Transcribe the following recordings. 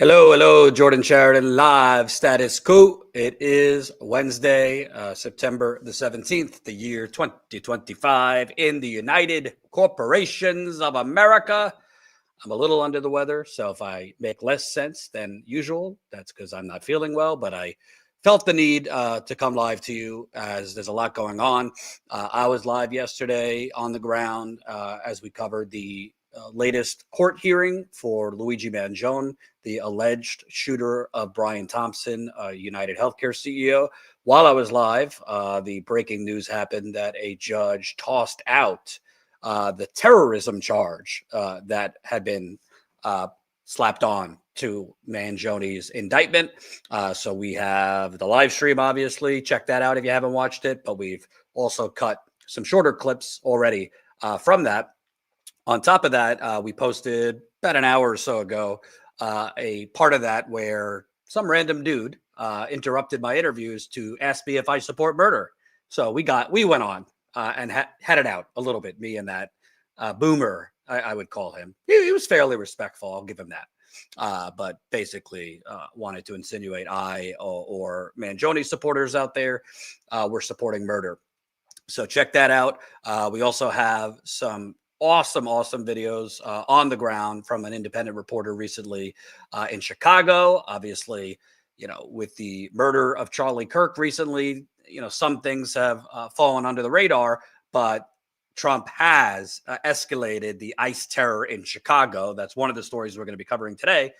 Hello, hello, Jordan Sheridan, live Status Coup. It is Wednesday, September the 17th, the year 2025 in the United Corporations of America. I'm a little under the weather, so if I make less sense than usual, that's because I'm not feeling well, but I felt the need to come live to you as there's a lot going on. I was live yesterday on the ground as we covered the latest court hearing for Luigi Mangione, the alleged shooter of Brian Thompson, United Healthcare CEO. While I was live, the breaking news happened that a judge tossed out the terrorism charge that had been slapped on to Mangione's indictment. So we have the live stream, obviously. Check that out if you haven't watched it. But we've also cut some shorter clips already from that. On top of that, we posted about an hour or so ago a part of that where some random dude interrupted my interviews to ask me if I support murder. So we went on and had it out a little bit, me and that boomer, I would call him. He was fairly respectful. I'll give him that. But basically wanted to insinuate I or Mangione supporters out there were supporting murder. So check that out. We also have some awesome videos on the ground from an independent reporter recently in Chicago. Obviously, with the murder of Charlie Kirk recently, some things have fallen under the radar, but Trump has escalated the ICE terror in Chicago. That's one of the stories we're going to be covering today.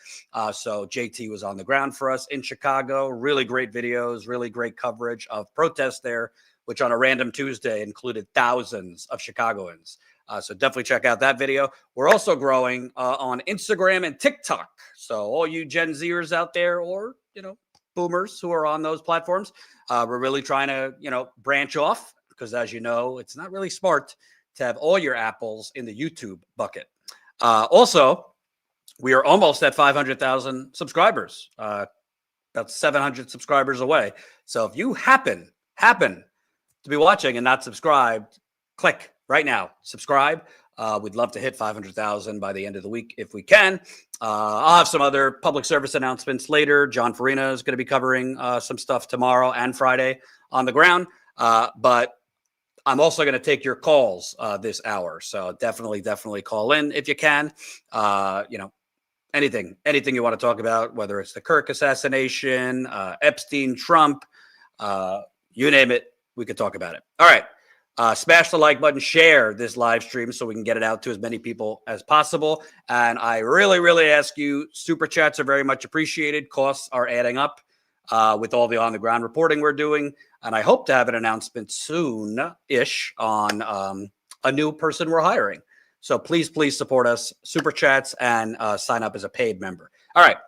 So JT was on the ground for us in Chicago. Really great videos, really great coverage of protests there, which on a random Tuesday included thousands of Chicagoans. So definitely check out that video. We're also growing on Instagram and TikTok. So all you Gen Zers out there, or boomers who are on those platforms, we're really trying to branch off, because as you know, it's not really smart to have all your apples in the YouTube bucket. Also, we are almost at 500,000 subscribers, about 700 subscribers away. So if you happen to be watching and not subscribed, click right now, subscribe. We'd love to hit 500,000 by the end of the week if we can. I'll have some other public service announcements later. John Farina is going to be covering some stuff tomorrow and Friday on the ground. But I'm also going to take your calls this hour. So definitely call in if you can. Anything you want to talk about, whether it's the Kirk assassination, Epstein, Trump, you name it, we could talk about it. All right. Smash the like button, share this live stream so we can get it out to as many people as possible. And I really ask you, super chats are very much appreciated. Costs are adding up with all the on the ground reporting we're doing. And I hope to have an announcement soon-ish on a new person we're hiring. So please support us, super chats, and sign up as a paid member. All right.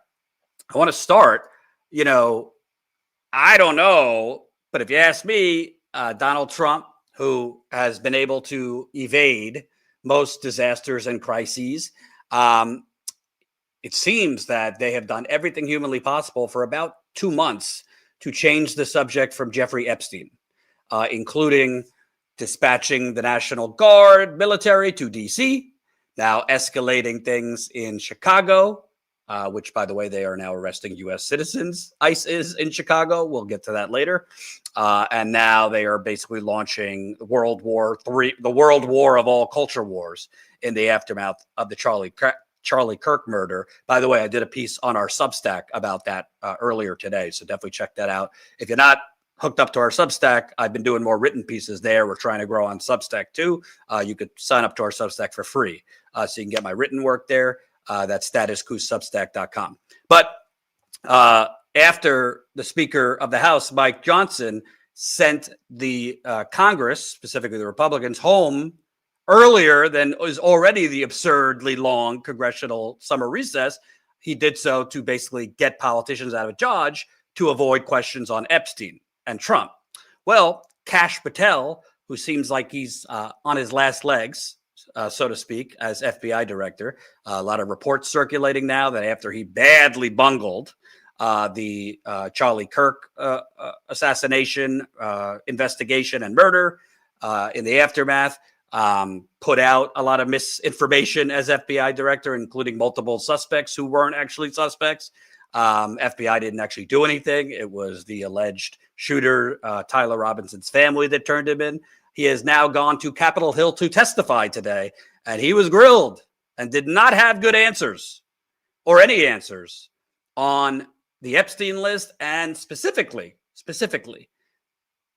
I want to start, I don't know, but if you ask me, Donald Trump, who has been able to evade most disasters and crises. It seems that they have done everything humanly possible for about 2 months to change the subject from Jeffrey Epstein, including dispatching the National Guard military to D.C., now escalating things in Chicago, which, by the way, they are now arresting U.S. citizens. ICE is in Chicago. We'll get to that later. And now they are basically launching World War III, the world war of all culture wars, in the aftermath of the Charlie Kirk murder. By the way, I did a piece on our Substack about that earlier today, so definitely check that out. If you're not hooked up to our Substack, I've been doing more written pieces there. We're trying to grow on Substack too. You could sign up to our Substack for free, so you can get my written work there. That's StatusCoup.substack.com. But after the Speaker of the House, Mike Johnson, sent the Congress, specifically the Republicans, home earlier than was already the absurdly long congressional summer recess, he did so to basically get politicians out of Dodge to avoid questions on Epstein and Trump. Well, Kash Patel, who seems like he's on his last legs, so to speak, as FBI director. A lot of reports circulating now that after he badly bungled the Charlie Kirk assassination investigation and murder in the aftermath, put out a lot of misinformation as FBI director, including multiple suspects who weren't actually suspects. FBI didn't actually do anything. It was the alleged shooter, Tyler Robinson's family, that turned him in. He has now gone to Capitol Hill to testify today, and he was grilled and did not have good answers or any answers on the Epstein list, and specifically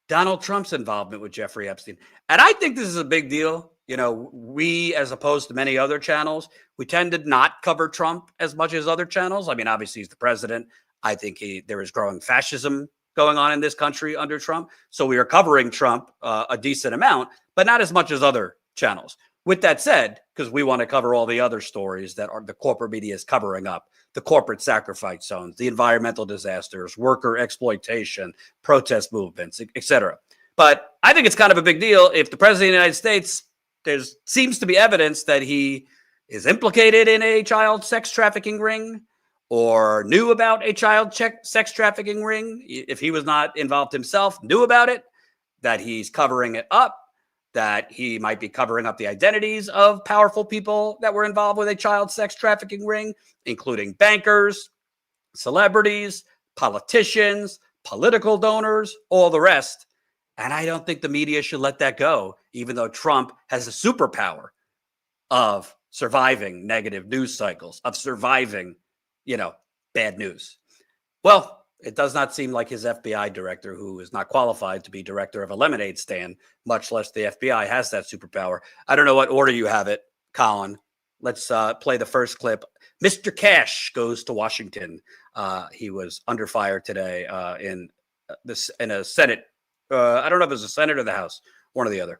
Donald Trump's involvement with Jeffrey Epstein. And I think this is a big deal. You know, we, as opposed to many other channels, we tend to not cover Trump as much as other channels. I mean, obviously he's the president. I think there is growing fascism going on in this country under Trump. So we are covering Trump a decent amount, but not as much as other channels. With that said, because we want to cover all the other stories that the corporate media is covering up, the corporate sacrifice zones, the environmental disasters, worker exploitation, protest movements, etc. But I think it's kind of a big deal if the president of the United States, there seems to be evidence that he is implicated in a child sex trafficking ring or knew about a child sex trafficking ring, if he was not involved himself, knew about it, that he's covering it up, that he might be covering up the identities of powerful people that were involved with a child sex trafficking ring, including bankers, celebrities, politicians, political donors, all the rest. And I don't think the media should let that go, even though Trump has a superpower of surviving negative news cycles, of surviving, bad news. Well, it does not seem like his FBI director, who is not qualified to be director of a lemonade stand, much less the FBI, has that superpower. I don't know what order you have it, Colin. Let's play the first clip. Mr. Cash goes to Washington. He was under fire today in a Senate. I don't know if it was the Senate or the House, one or the other.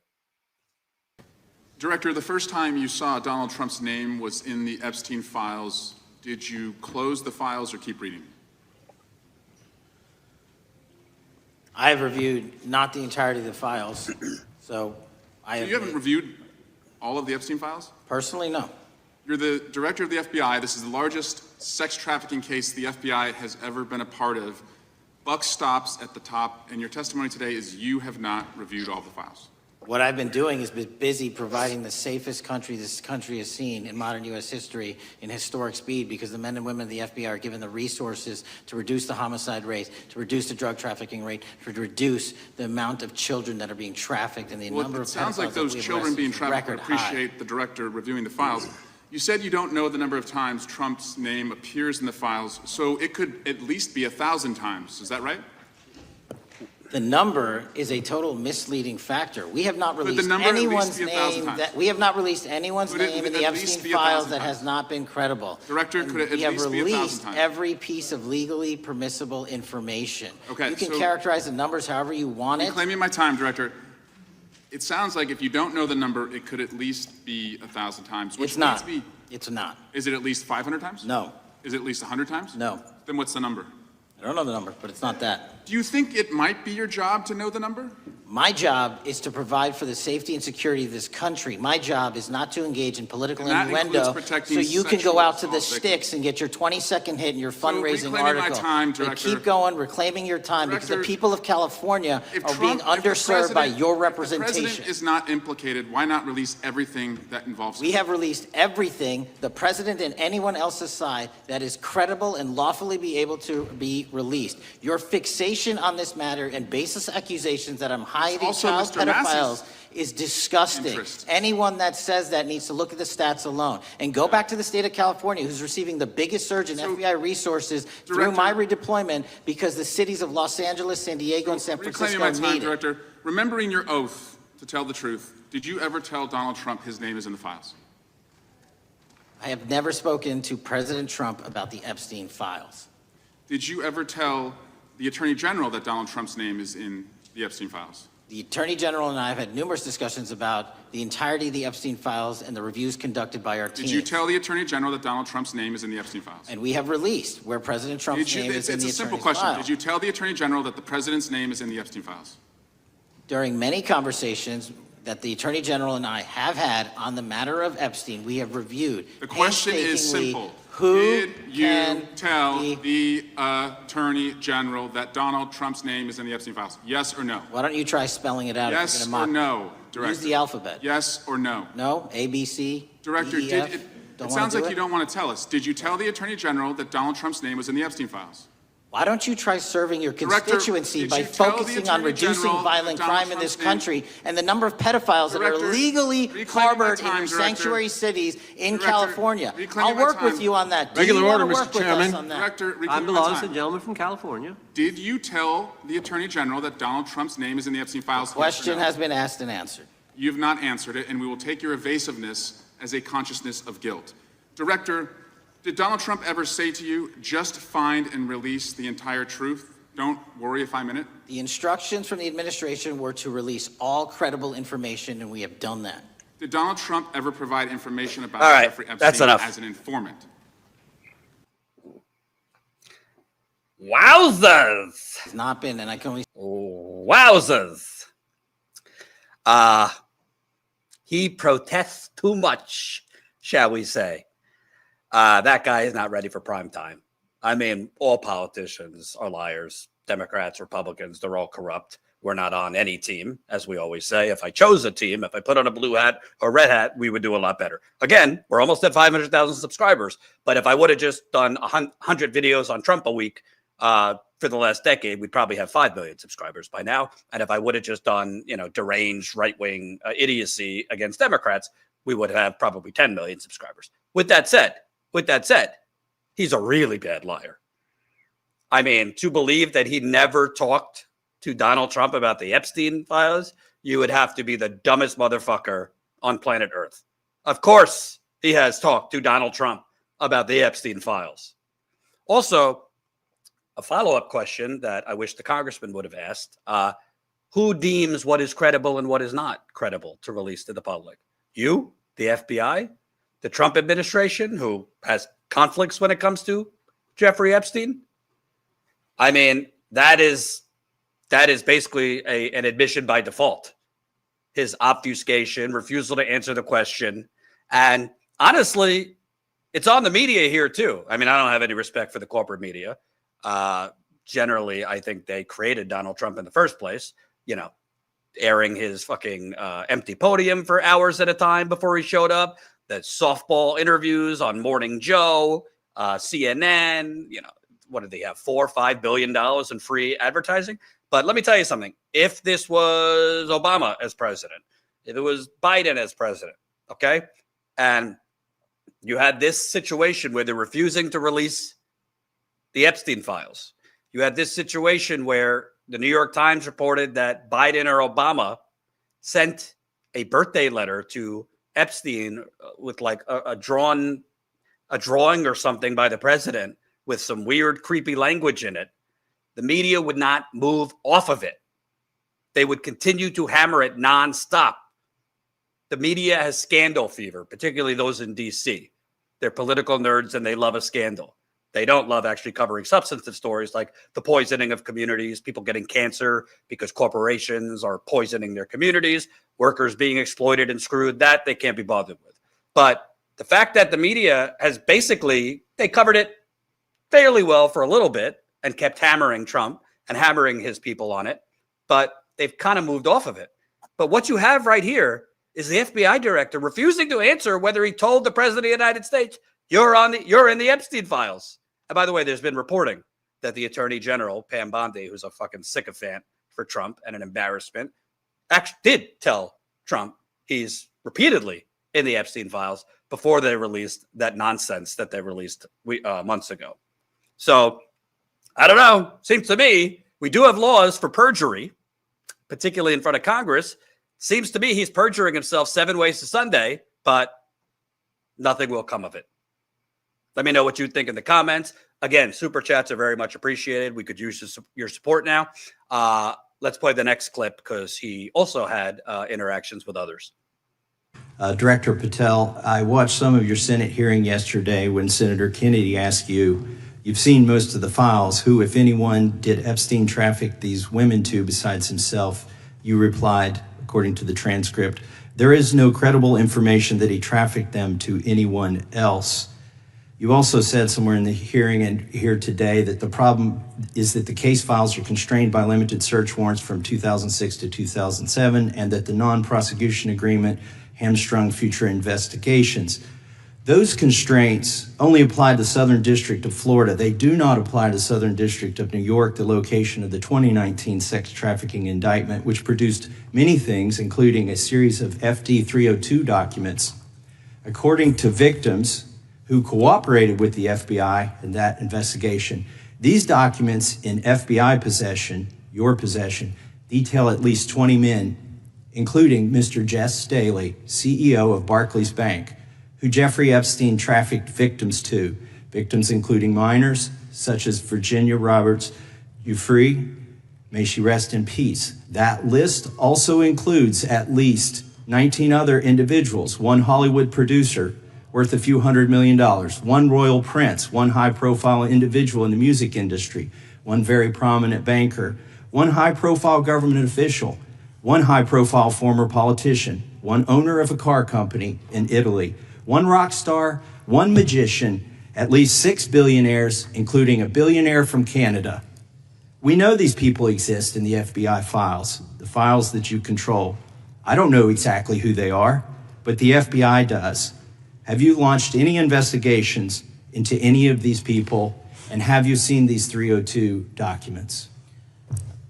Director, the first time you saw Donald Trump's name was in the Epstein files. Did you close the files or keep reading? I have reviewed not the entirety of the files, so you haven't reviewed all of the Epstein files? Personally, no. You're the director of the FBI. This is the largest sex trafficking case the FBI has ever been a part of. Buck stops at the top, and your testimony today is you have not reviewed all the files. What I've been doing is been busy providing the safest country this country has seen in modern U.S. history in historic speed, because the men and women of the FBI are given the resources to reduce the homicide rate, to reduce the drug trafficking rate, to reduce the amount of children that are being trafficked, and the number of pedophiles. It sounds like those children being trafficked would appreciate the director reviewing the files. You said you don't know the number of times Trump's name appears in the files, so it could at least be 1,000 times. Is that right? The number is a total misleading factor. We have not released anyone's name in the Epstein files that has not been credible. Director, could it at least be 1,000 times? We have released every piece of legally permissible information. Okay, you can characterize the numbers however you want it. You're claiming my time, Director. It sounds like if you don't know the number, it could at least be 1,000 times. It's not. It's not. Is it at least 500 times? No. Is it at least 100 times? No. Then what's the number? I don't know the number, but it's not that. Do you think it might be your job to know the number? My job is to provide for the safety and security of this country. My job is not to engage in political innuendo so you can go out to the sticks and get your 20-second hit in your fundraising article. My time, Director. Keep going, reclaiming your time, because the people of California are being underserved by your representation. If the president is not implicated, why not release everything that involves him? We have released everything, the president and anyone else's side, that is credible and lawfully be able to be released. Your fixation on this matter and baseless accusations that I'm hiding child pedophiles is disgusting. Anyone that says that needs to look at the stats alone and go back to the state of California, who's receiving the biggest surge in FBI resources through my redeployment, because the cities of Los Angeles, San Diego, and San Francisco need it. Director, remembering your oath to tell the truth, did you ever tell Donald Trump his name is in the files? I have never spoken to President Trump about the Epstein files. Did you ever tell the Attorney General that Donald Trump's name is in the Epstein files? The Attorney General and I have had numerous discussions about the entirety of the Epstein files and the reviews conducted by our team. Did you tell the Attorney General that Donald Trump's name is in the Epstein files? And we have released where President Trump's name is in the Attorney's file. It's a simple question. Did you tell the Attorney General that the President's name is in the Epstein files? During many conversations that the Attorney General and I have had on the matter of Epstein, we have reviewed the question is simple. Who Did you can tell be- the Attorney General that Donald Trump's name is in the Epstein files? Yes or no? Why don't you try spelling it out? if Yes you're gonna or mock no, Director? Use the alphabet. Yes or no? No? A, B, C, Director, D, E, F? it Don't wanna sounds do like it? you don't want to tell us. Did you tell the Attorney General that Donald Trump's name was in the Epstein files? Why don't you try serving your Director, constituency did by you tell the focusing on Attorney reducing General violent that Donald crime in this Trump's name- country and the number of pedophiles that Director, are legally reclaiming harbored my time, in your Director. sanctuary cities in Director, California? reclaiming I'll my work with time. you on that. Do Regular you wanna order, Mr. work with us Chairman. on that? Director, I'm reclaiming the my lawless time. gentleman from California. Did you tell the Attorney General that Donald Trump's name is in the Epstein files? Yes or Question no? has been asked and answered. You've not answered it, and we will take your evasiveness as a consciousness of guilt. Director, did Donald Trump ever say to you, just find and release the entire truth? Don't worry if I'm in it? The instructions from the administration were to release all credible information, and we have done that. Did Donald Trump ever provide information about All right, Jeffrey Epstein that's enough. as an informant? Wowzers! It's not been, and I can only Wowzers! He protests too much, shall we say. That guy is not ready for prime time. I mean, all politicians are liars. Democrats, Republicans, they're all corrupt. We're not on any team, as we always say. If I chose a team, if I put on a blue hat or red hat, we would do a lot better. Again, we're almost at 500,000 subscribers. But if I would have just done 100 videos on Trump a week for the last decade, we'd probably have 5 million subscribers by now. And if I would have just done, deranged right-wing idiocy against Democrats, we would have probably 10 million subscribers. With that said, he's a really bad liar. I mean, to believe that he never talked to Donald Trump about the Epstein files, you would have to be the dumbest motherfucker on planet Earth. Of course, he has talked to Donald Trump about the Epstein files. Also, a follow-up question that I wish the congressman would have asked, who deems what is credible and what is not credible to release to the public? You, the FBI, the Trump administration, who has conflicts when it comes to Jeffrey Epstein? I mean, that is basically an admission by default. His obfuscation, refusal to answer the question. And honestly, it's on the media here too. I mean, I don't have any respect for the corporate media. Generally, I think they created Donald Trump in the first place, airing his fucking empty podium for hours at a time before he showed up, the softball interviews on Morning Joe, CNN, what did they have? $4 or $5 billion in free advertising. But let me tell you something. If this was Obama as president, if it was Biden as president, okay, and you had this situation where they're refusing to release the Epstein files, you had this situation where the New York Times reported that Biden or Obama sent a birthday letter to Epstein with like a drawing or something by the president with some weird, creepy language in it. The media would not move off of it. They would continue to hammer it nonstop. The media has scandal fever, particularly those in DC. They're political nerds and they love a scandal. They don't love actually covering substantive stories like the poisoning of communities, people getting cancer because corporations are poisoning their communities, workers being exploited and screwed. That they can't be bothered with. But the fact that the media has they covered it fairly well for a little bit and kept hammering Trump and hammering his people on it, but they've kind of moved off of it. But what you have right here is the FBI director refusing to answer whether he told the president of the United States, you're in the Epstein files. And by the way, there's been reporting that the attorney general, Pam Bondi, who's a fucking sycophant for Trump and an embarrassment, actually did tell Trump he's repeatedly in the Epstein files before they released that nonsense that they released months ago. So I don't know. Seems to me we do have laws for perjury, particularly in front of Congress. Seems to me he's perjuring himself 7 ways to Sunday, but nothing will come of it. Let me know what you think in the comments. Again, super chats are very much appreciated. We could use your support now. Let's play the next clip because he also had interactions with others. Director Patel, I watched some of your Senate hearing yesterday when Senator Kennedy asked you, you've seen most of the files, who, if anyone, did Epstein traffic these women to besides himself? You replied, according to the transcript, there is no credible information that he trafficked them to anyone else. You also said somewhere in the hearing and here today that the problem is that the case files are constrained by limited search warrants from 2006 to 2007, and that the non-prosecution agreement hamstrung future investigations. Those constraints only apply to the Southern District of Florida. They do not apply to the Southern District of New York, the location of the 2019 sex trafficking indictment, which produced many things, including a series of FD 302 documents. According to victims who cooperated with the FBI in that investigation, these documents in FBI possession, your possession, detail at least 20 men, including Mr. Jess Staley, CEO of Barclays Bank, who Jeffrey Epstein trafficked victims to, victims including minors such as Virginia Roberts Giuffre, may she rest in peace. That list also includes at least 19 other individuals, one Hollywood producer worth a few $100 million, one royal prince, one high-profile individual in the music industry, one very prominent banker, one high-profile government official, one high-profile former politician, one owner of a car company in Italy, one rock star, one magician, at least 6 billionaires, including a billionaire from Canada. We know these people exist in the FBI files, the files that you control. I don't know exactly who they are, but the FBI does. Have you launched any investigations into any of these people, and have you seen these 302 documents?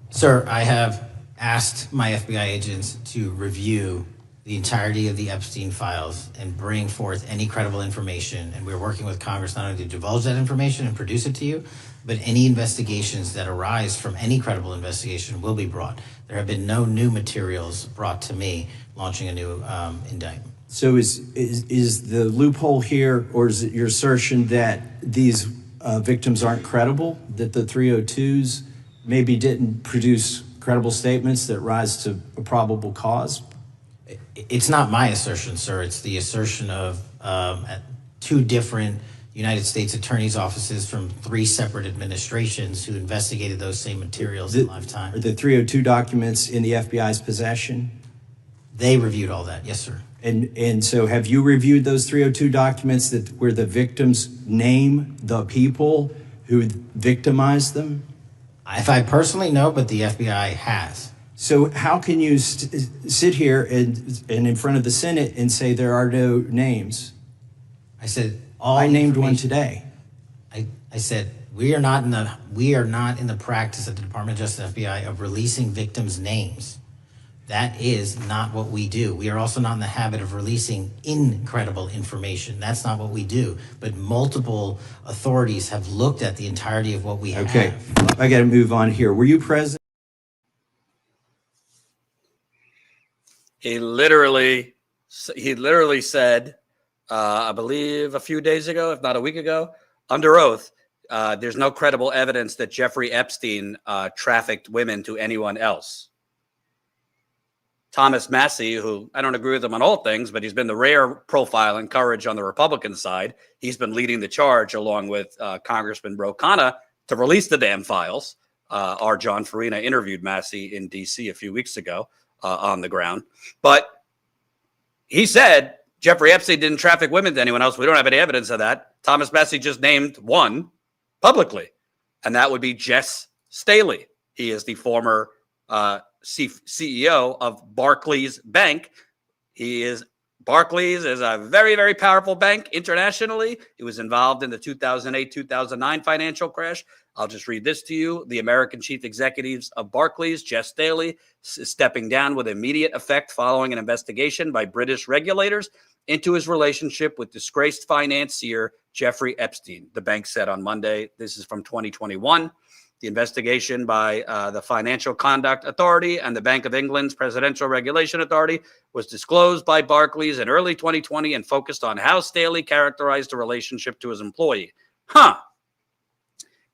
Sir, I have asked my FBI agents to review the entirety of the Epstein files and bring forth any credible information. And we're working with Congress not only to divulge that information and produce it to you, but any investigations that arise from any credible investigation will be brought. There have been no new materials brought to me launching a new indictment. So is the loophole here, or is it your assertion that these victims aren't credible, that the 302s maybe didn't produce credible statements that rise to a probable cause? It's not my assertion, sir. It's the assertion of two different United States attorneys' offices from 3 separate administrations who investigated those same materials in lifetime. Are the 302 documents in the FBI's possession? They reviewed all that, yes, sir. And so have you reviewed those 302 documents where the victims name the people who victimized them? If I personally know, but the FBI has. So how can you sit here and in front of the Senate and say there are no names? I said I named one today. I said we are not in the practice at the Department of Justice FBI of releasing victims' names. That is not what we do. We are also not in the habit of releasing incredible information. That's not what we do. But multiple authorities have looked at the entirety of what we have. Okay, I got to move on here. Were you present? He literally said, I believe a few days ago, if not a week ago, under oath, there's no credible evidence that Jeffrey Epstein trafficked women to anyone else. Thomas Massie, who I don't agree with him on all things, but he's been the rare profile and courage on the Republican side. He's been leading the charge along with Congressman Ro Khanna to release the damn files. Our John Farina interviewed Massie in D.C. a few weeks ago on the ground. But he said Jeffrey Epstein didn't traffic women to anyone else. We don't have any evidence of that. Thomas Massie just named one publicly, and that would be Jess Staley. He is the former CEO of Barclays Bank. Barclays is a very, very powerful bank internationally. It was involved in the 2008-2009 financial crash. I'll just read this to you. The American chief executives of Barclays, Jess Staley, is stepping down with immediate effect following an investigation by British regulators into his relationship with disgraced financier Jeffrey Epstein, the bank said on Monday. This is from 2021. The investigation by the Financial Conduct Authority and the Bank of England's Presidential Regulation Authority was disclosed by Barclays in early 2020 and focused on how Staley characterized the relationship to his employee.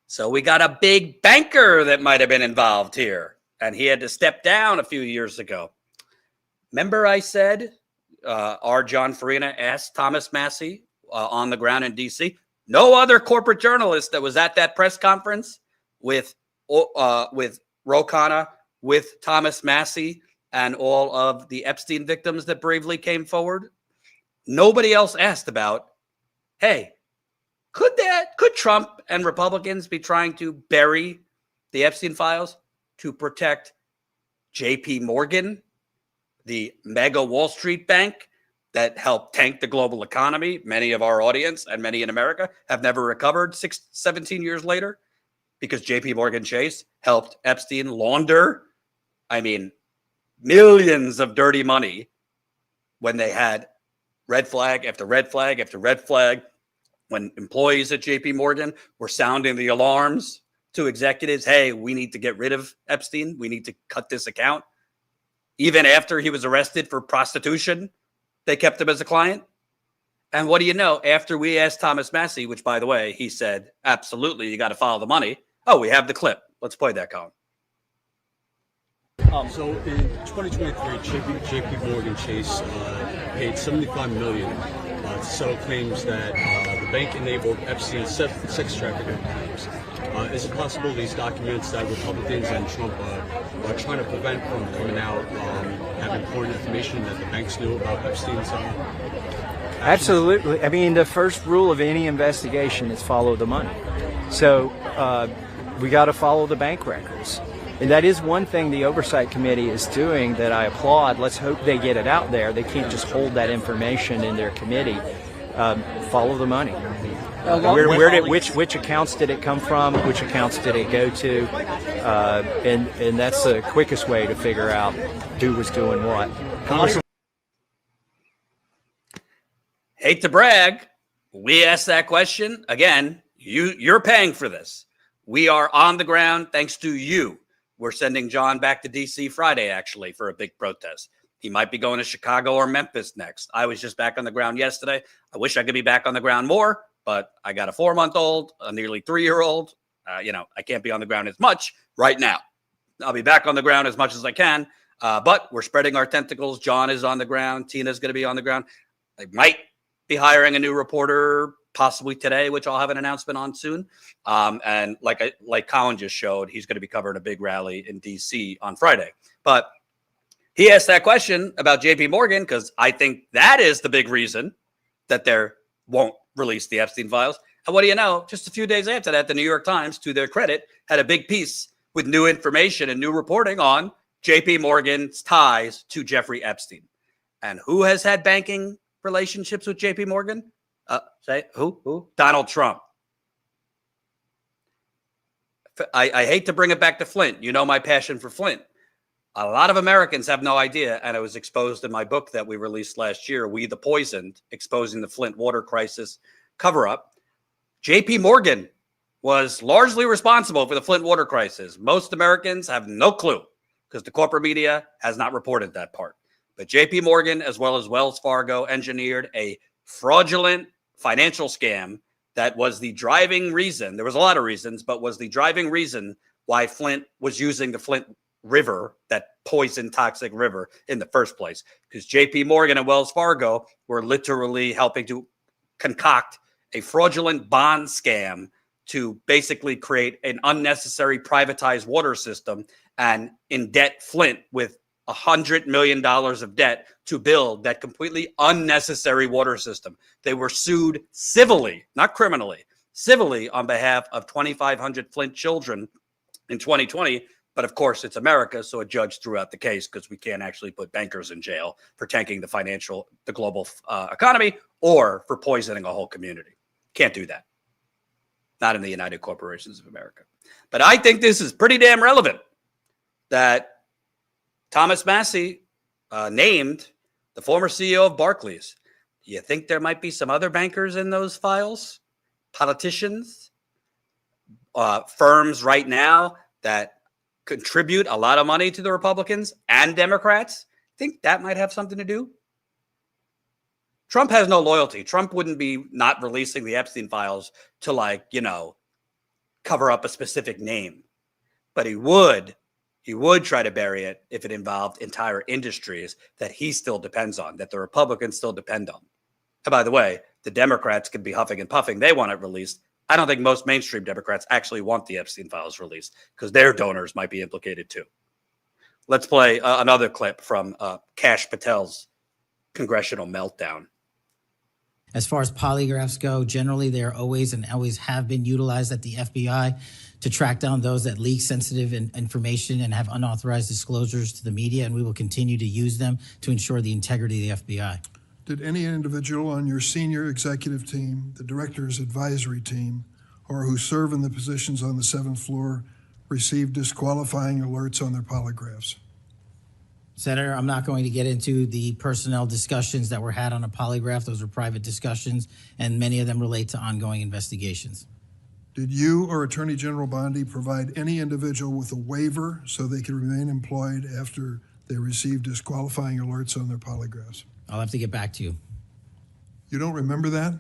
So we got a big banker that might have been involved here, and he had to step down a few years ago. Remember I said our John Farina asked Thomas Massie on the ground in D.C., no other corporate journalist that was at that press conference with Ro Khanna, with Thomas Massie, and all of the Epstein victims that bravely came forward. Nobody else asked about, hey, Could Trump and Republicans be trying to bury the Epstein files to protect JP Morgan, the mega Wall Street bank that helped tank the global economy? Many of our audience and many in America have never recovered 17 years later because JP Morgan Chase helped Epstein launder, millions of dirty money when they had red flag after red flag after red flag, when employees at JP Morgan were sounding the alarms to executives, hey, we need to get rid of Epstein. We need to cut this account. Even after he was arrested for prostitution, they kept him as a client. And what do you know? After we asked Thomas Massie, which, by the way, he said, absolutely, you got to follow the money. Oh, we have the clip. Let's play that, Colin. So in 2023, JP Morgan Chase paid $75 million to settle claims that the bank enabled Epstein's sex trafficking claims. Is it possible these documents that Republicans and Trump are trying to prevent from coming out have important information that the banks knew about Epstein's Absolutely. I mean, the first rule of any investigation is follow the money. So we got to follow the bank records. And that is one thing the Oversight Committee is doing that I applaud. Let's hope they get it out there. They can't just hold that information in their committee. Follow the money. Which accounts did it come from? Which accounts did it go to? And that's the quickest way to figure out who was doing what. Hate to brag, we asked that question. Again, you're paying for this. We are on the ground thanks to you. We're sending John back to D.C. Friday, actually, for a big protest. He might be going to Chicago or Memphis next. I was just back on the ground yesterday. I wish I could be back on the ground more, but I got a 4-month-old, a nearly 3-year-old. I can't be on the ground as much right now. I'll be back on the ground as much as I can, but we're spreading our tentacles. John is on the ground. Tina's going to be on the ground. I might be hiring a new reporter possibly today, which I'll have an announcement on soon. And like Colin just showed, he's going to be covering a big rally in D.C. on Friday. But he asked that question about JP Morgan because I think that is the big reason that they won't release the Epstein files. And what do you know? Just a few days after that, the New York Times, to their credit, had a big piece with new information and new reporting on JP Morgan's ties to Jeffrey Epstein. And who has had banking relationships with JP Morgan? Say who? Donald Trump. I hate to bring it back to Flint. You know my passion for Flint. A lot of Americans have no idea, and it was exposed in my book that we released last year, We the Poisoned, exposing the Flint water crisis cover-up. JP Morgan was largely responsible for the Flint water crisis. Most Americans have no clue because the corporate media has not reported that part. But JP Morgan, as well as Wells Fargo, engineered a fraudulent financial scam that was the driving reason. There was a lot of reasons, but was the driving reason why Flint was using the Flint River, that poison toxic river, in the first place. Because JP Morgan and Wells Fargo were literally helping to concoct a fraudulent bond scam to basically create an unnecessary privatized water system and indebt Flint with $100 million of debt to build that completely unnecessary water system. They were sued civilly, not criminally, civilly on behalf of 2,500 Flint children in 2020. But of course, it's America, so a judge threw out the case because we can't actually put bankers in jail for tanking the global economy or for poisoning a whole community. Can't do that. Not in the United Corporations of America. But I think this is pretty damn relevant that Thomas Massie named the former CEO of Barclays. Do you think there might be some other bankers in those files? Politicians? Firms right now that contribute a lot of money to the Republicans and Democrats? Think that might have something to do? Trump has no loyalty. Trump wouldn't be not releasing the Epstein files to cover up a specific name. But he would try to bury it if it involved entire industries that he still depends on, that the Republicans still depend on. And by the way, the Democrats could be huffing and puffing. They want it released. I don't think most mainstream Democrats actually want the Epstein files released because their donors might be implicated too. Let's play another clip from Kash Patel's congressional meltdown. As far as polygraphs go, generally they are always and always have been utilized at the FBI to track down those that leak sensitive information and have unauthorized disclosures to the media, and we will continue to use them to ensure the integrity of the FBI. Did any individual on your senior executive team, the director's advisory team, or who serve in the positions on the 7th floor receive disqualifying alerts on their polygraphs? Senator, I'm not going to get into the personnel discussions that were had on a polygraph. Those are private discussions, and many of them relate to ongoing investigations. Did you or Attorney General Bondi provide any individual with a waiver so they could remain employed after they received disqualifying alerts on their polygraphs? I'll have to get back to you. You don't remember that?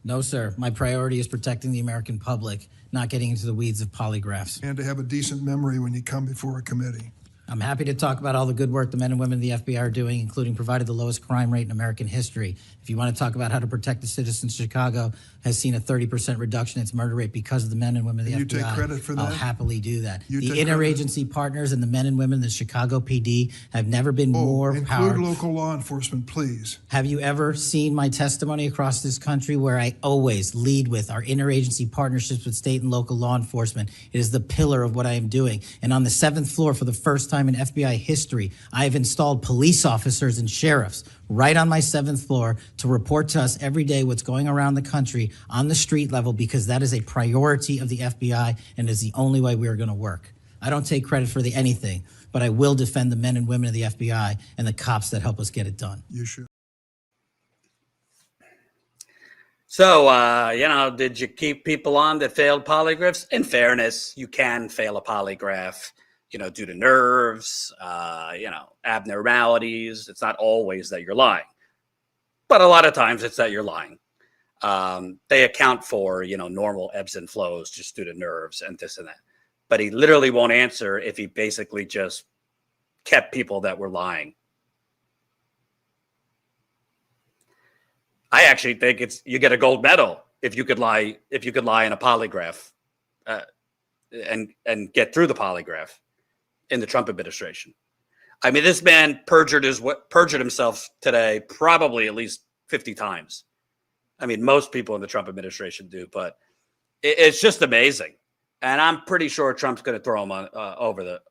No, sir. My priority is protecting the American public, not getting into the weeds of polygraphs. And to have a decent memory when you come before a committee. I'm happy to talk about all the good work the men and women of the FBI are doing, including provided the lowest crime rate in American history. If you want to talk about how to protect the citizens, Chicago has seen a 30% reduction in its murder rate because of the men and women of the FBI. You take credit for that? I'll happily do that. You The take interagency partners and the men and women of the Chicago PD have never been more include powerful. local law enforcement, please. Have you ever seen my testimony across this country where I always lead with our interagency partnerships with state and local law enforcement? It is the pillar of what I am doing. And on the 7th floor, for the first time in FBI history, I have installed police officers and sheriffs right on my 7th floor to report to us every day what's going around the country on the street level, because that is a priority of the FBI and is the only way we are going to work. I don't take credit for anything, but I will defend the men and women of the FBI and the cops that help us get it done. You should. So, did you keep people on that failed polygraphs? In fairness, you can fail a polygraph, due to nerves, abnormalities. It's not always that you're lying, but a lot of times it's that you're lying. They account for, normal ebbs and flows just due to nerves and this and that. But he literally won't answer if he basically just kept people that were lying. I actually think you get a gold medal if you could lie in a polygraph and get through the polygraph in the Trump administration. I mean, this man perjured himself today probably at least 50 times. I mean, most people in the Trump administration do, but it's just amazing. And I'm pretty sure Trump's going to throw him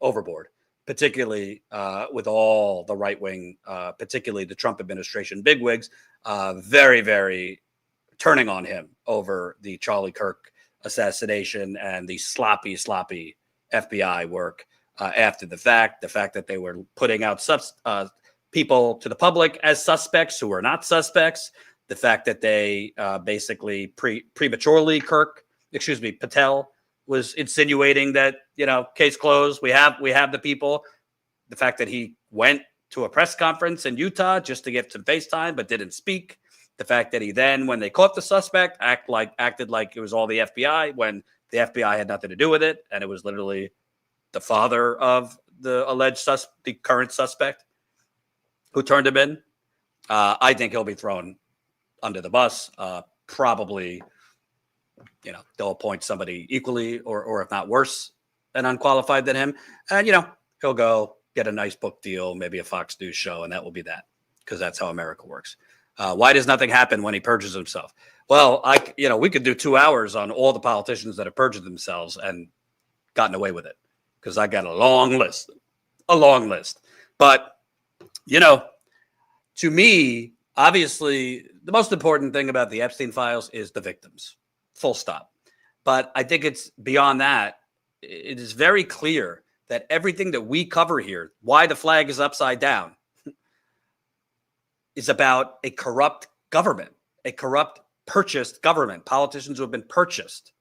overboard, particularly with all the right wing, particularly the Trump administration bigwigs, very, very turning on him over the Charlie Kirk assassination and the sloppy FBI work after the fact that they were putting out people to the public as suspects who were not suspects, the fact that they basically prematurely Patel was insinuating that, case closed. We have the people. The fact that he went to a press conference in Utah just to get some FaceTime, but didn't speak. The fact that he then, when they caught the suspect, acted like it was all the FBI when the FBI had nothing to do with it, and it was literally the father of the alleged the current suspect who turned him in. I think he'll be thrown under the bus. Probably, they'll appoint somebody equally or if not worse and unqualified than him. And, he'll go get a nice book deal, maybe a Fox News show, and that will be that, because that's how America works. Why does nothing happen when he perjures himself? Well, we could do 2 hours on all the politicians that have perjured themselves and gotten away with it, because I got a long list. But, to me, obviously, the most important thing about the Epstein files is the victims, full stop. But I think it's beyond that. It is very clear that everything that we cover here, why the flag is upside down, is about a corrupt government, a corrupt purchased government, politicians who have been purchased.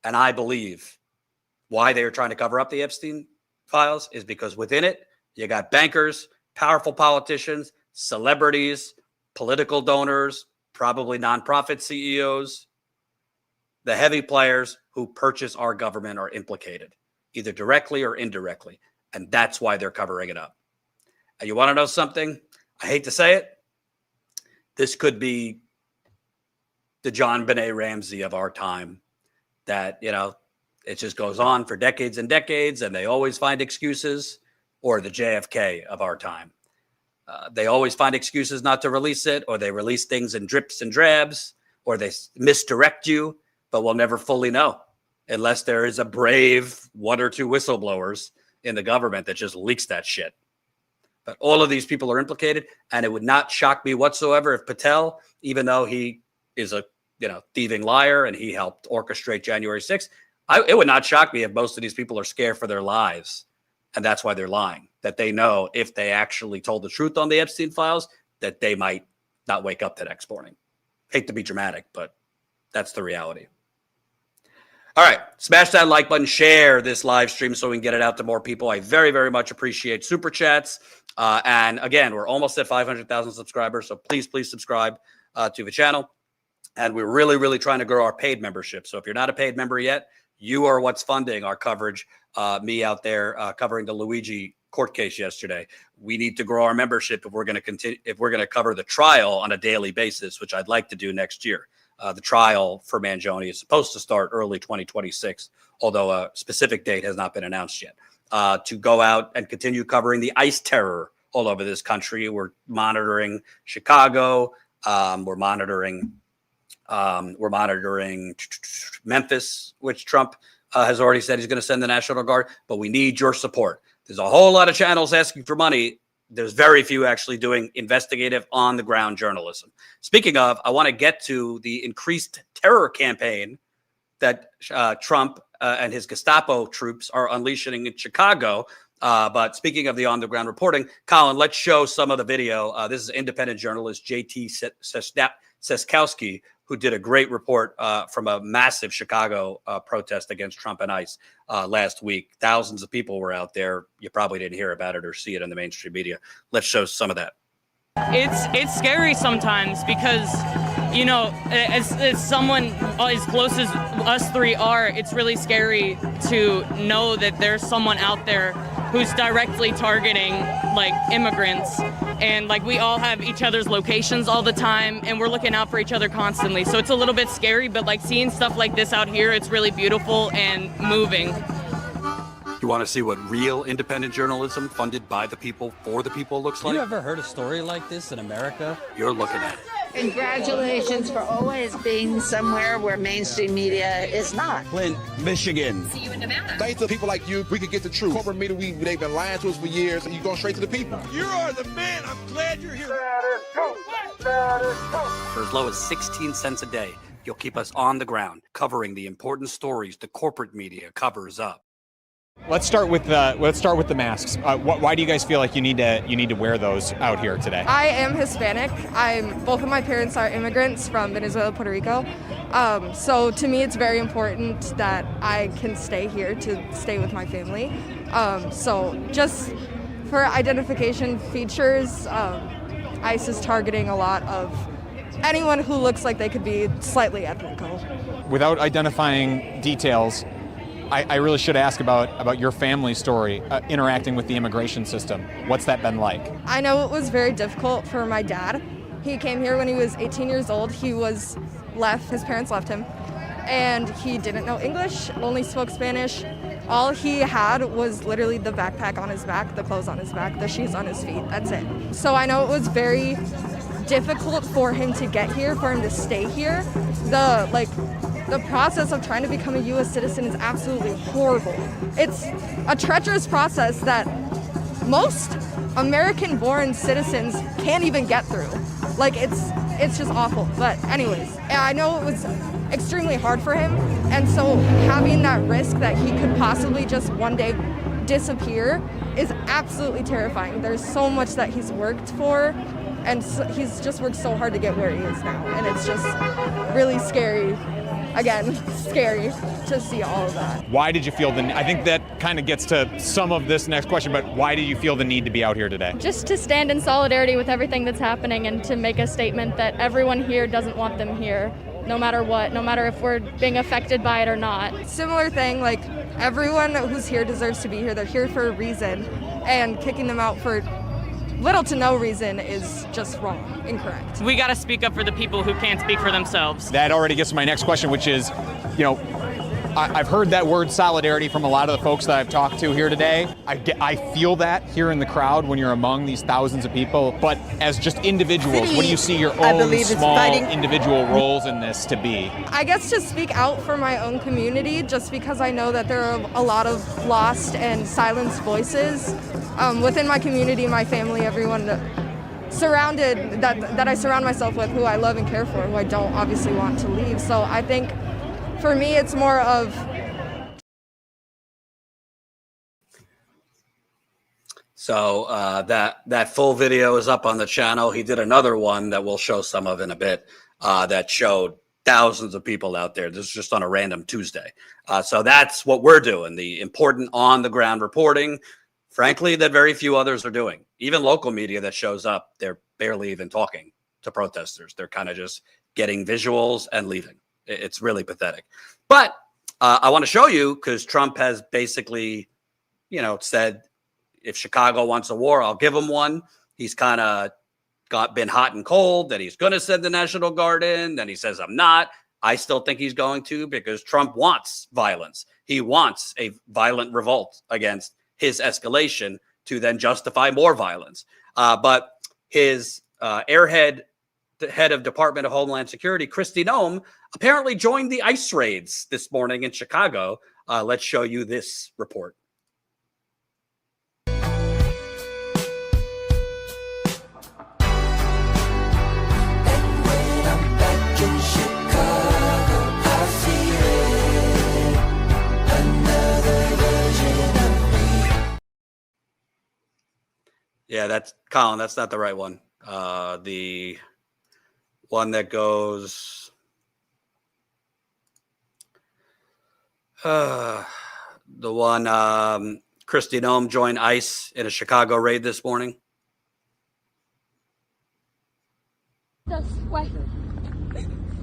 And I believe why they are trying to cover up the Epstein files is because within it, you got bankers, powerful politicians, celebrities, political donors, probably nonprofit CEOs. The heavy players who purchase our government are implicated, either directly or indirectly. And that's why they're covering it up. And you want to know something? I hate to say it. This could be the John Benet Ramsey of our time, that, it just goes on for decades and decades and they always find excuses, or the JFK of our time. They always find excuses not to release it, or they release things in drips and drabs, or they misdirect you, but we'll never fully know unless there is a brave 1 or 2 whistleblowers in the government that just leaks that shit. But all of these people are implicated, and it would not shock me whatsoever if Patel, even though he is a thieving liar and he helped orchestrate January 6th, it would not shock me if most of these people are scared for their lives, and that's why they're lying. That they know if they actually told the truth on the Epstein files, that they might not wake up the next morning. Hate to be dramatic, but that's the reality. All right, smash that like button, share this live stream so we can get it out to more people. I very, very much appreciate super chats. And again, we're almost at 500,000 subscribers, so please subscribe to the channel. And we're really, really trying to grow our paid membership. So if you're not a paid member yet, you are what's funding our coverage. Me out there covering the Luigi court case yesterday. We need to grow our membership if we're going to continue. If we're going to cover the trial on a daily basis, which I'd like to do next year. The trial for Mangione is supposed to start early 2026, although a specific date has not been announced yet. To go out and continue covering the ICE terror all over this country. We're monitoring Chicago. We're monitoring Memphis, which Trump has already said he's going to send the National Guard. But we need your support. There's a whole lot of channels asking for money. There's very few actually doing investigative on-the-ground journalism. Speaking of, I want to get to the increased terror campaign that Trump and his Gestapo troops are unleashing in Chicago. But speaking of the on-the-ground reporting, Colin, let's show some of the video. This is independent journalist J.T. Seskowski, who did a great report from a massive Chicago protest against Trump and ICE last week. Thousands of people were out there. You probably didn't hear about it or see it in the mainstream media. Let's show some of that. It's scary sometimes because, as someone as close as us three are, it's really scary to know that there's someone out there who's directly targeting immigrants, and we all have each other's locations all the time, and we're looking out for each other constantly. So it's a little bit scary, but seeing stuff like this out here, it's really beautiful and moving. You want to see what real independent journalism funded by the people for the people looks like? You ever heard a story like this in America? You're looking at it. Congratulations for always being somewhere where mainstream media is not. Flint, Michigan. See you in Nevada. Thanks to people like you, we can get the truth. Corporate media, they've been lying to us for years, and you're going straight to the people. You are the man. I'm glad you're here. For as low as 16 cents a day, you'll keep us on the ground, covering the important stories the corporate media covers up. Let's start with the masks. Why do you guys feel like you need to wear those out here today? I am Hispanic. Both of my parents are immigrants from Venezuela, Puerto Rico. So to me, it's very important that I can stay here to stay with my family. So just for identification features, ICE is targeting a lot of anyone who looks like they could be slightly ethnical. Without identifying details, I really should ask about your family story, interacting with the immigration system. What's that been like? I know it was very difficult for my dad. He came here when he was 18 years old. He was left, his parents left him, and he didn't know English, only spoke Spanish. All he had was literally the backpack on his back, the clothes on his back, the shoes on his feet, that's it. So I know it was very difficult for him to get here, for him to stay here. The process of trying to become a U.S. citizen is absolutely horrible. It's a treacherous process that most American-born citizens can't even get through. It's just awful. But anyways, I know it was extremely hard for him, and so having that risk that he could possibly just one day disappear is absolutely terrifying. There's so much that he's worked for, and he's just worked so hard to get where he is now, and it's just really scary. Again, scary to see all of that. Why did you feel I think that kind of gets to some of this next question, but why did you feel the need to be out here today? Just to stand in solidarity with everything that's happening and to make a statement that everyone here doesn't want them here, no matter what, no matter if we're being affected by it or not. Similar thing, everyone who's here deserves to be here. They're here for a reason, and kicking them out for little to no reason is just wrong, incorrect. We got to speak up for the people who can't speak for themselves. That already gets to my next question, which is, I've heard that word solidarity from a lot of the folks that I've talked to here today. I feel that here in the crowd when you're among these thousands of people. But as just individuals, what do you see your own small individual roles in this to be? I guess to speak out for my own community, just because I know that there are a lot of lost and silenced voices within my community, my family, everyone surrounded that I surround myself with, who I love and care for, who I don't obviously want to leave. So I think for me, it's more of. So that full video is up on the channel. He did another one that we'll show some of in a bit that showed thousands of people out there. This is just on a random Tuesday. So that's what we're doing, the important on-the-ground reporting, frankly, that very few others are doing. Even local media that shows up, they're barely even talking to protesters. They're kind of just getting visuals and leaving. It's really pathetic. But I want to show you, because Trump has basically, said, if Chicago wants a war, I'll give them one. He's kind of been hot and cold that he's going to send the National Guard in. Then he says, I'm not. I still think he's going to, because Trump wants violence. He wants a violent revolt against his escalation to then justify more violence. But his airhead, the head of Department of Homeland Security, Kristi Noem, apparently joined the ICE raids this morning in Chicago. Let's show you this report. Yeah, that's Colin. That's not the right one. The one that goes. The one Kristi Noem joined ICE in a Chicago raid this morning. Why?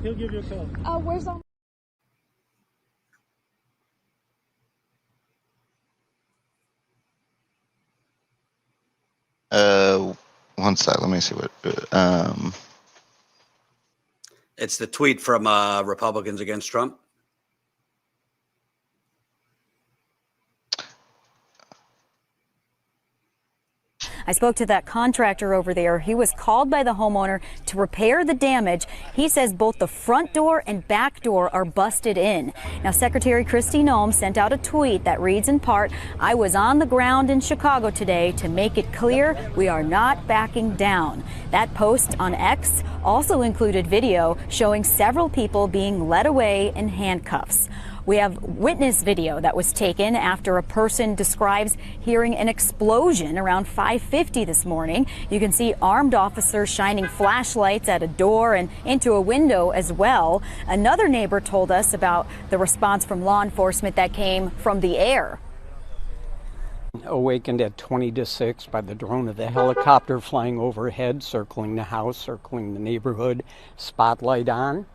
He'll give you a call. Where's all? One sec. Let me see what. It's the tweet from Republicans Against Trump. I spoke to that contractor over there. He was called by the homeowner to repair the damage. He says both the front door and back door are busted in. Now, Secretary Kristi Noem sent out a tweet that reads in part, I was on the ground in Chicago today to make it clear we are not backing down. That post on X also included video showing several people being led away in handcuffs. We have witness video that was taken after a person describes hearing an explosion around 5:50 this morning. You can see armed officers shining flashlights at a door and into a window as well. Another neighbor told us about the response from law enforcement that came from the air. Awakened at 20 to 6 by the drone of the helicopter flying overhead, circling the house, circling the neighborhood, spotlight on,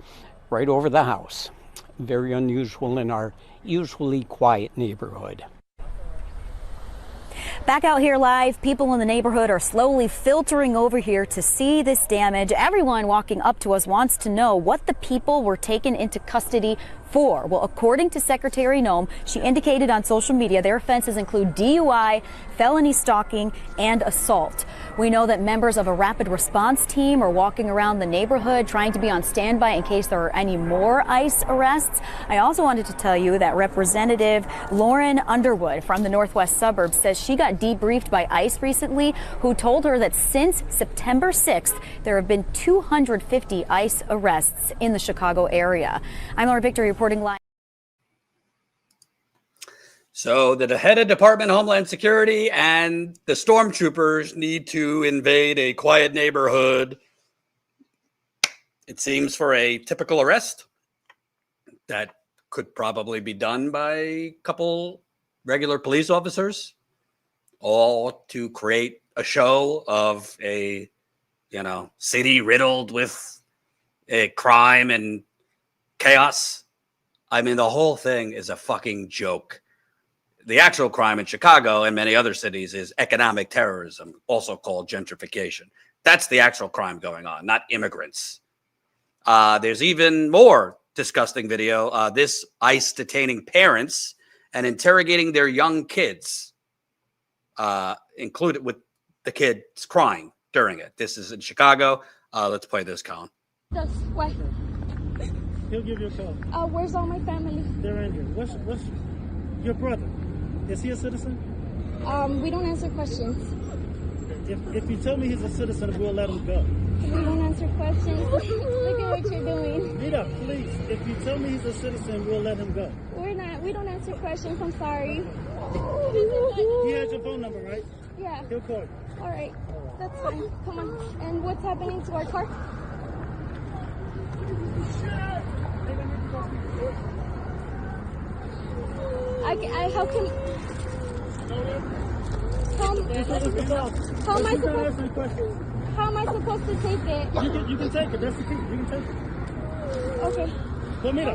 right over the house. Very unusual in our usually quiet neighborhood. Back out here live, people in the neighborhood are slowly filtering over here to see this damage. Everyone walking up to us wants to know what the people were taken into custody for. Well, according to Secretary Noem, she indicated on social media their offenses include DUI, felony stalking, and assault. We know that members of a rapid response team are walking around the neighborhood trying to be on standby in case there are any more ICE arrests. I also wanted to tell you that Representative Lauren Underwood from the Northwest suburbs says she got debriefed by ICE recently, who told her that since September 6th, there have been 250 ICE arrests in the Chicago area. I'm Laura Victory reporting live. So the head of Department of Homeland Security and the stormtroopers need to invade a quiet neighborhood, it seems, for a typical arrest that could probably be done by a couple regular police officers, all to create a show of a, city riddled with a crime and chaos. I mean, the whole thing is a fucking joke. The actual crime in Chicago and many other cities is economic terrorism, also called gentrification. That's the actual crime going on, not immigrants. There's even more disgusting video. This ICE detaining parents and interrogating their young kids, included with the kids crying during it. This is in Chicago. Let's play this, Colin. What? He'll give you a call. Where's all my family? They're in here. What's your brother? Is he a citizen? We don't answer questions. If you tell me he's a citizen, we'll let him go. We don't answer questions. Look at what you're doing. Nita, please. If you tell me he's a citizen, we'll let him go. We don't answer questions. I'm sorry. He has your phone number, right? Yeah. He'll call you. All right. That's fine. Come on. And what's happening to our car? How am I supposed to take it? You can take it. That's the key. You can take it. Okay. Well, Mira,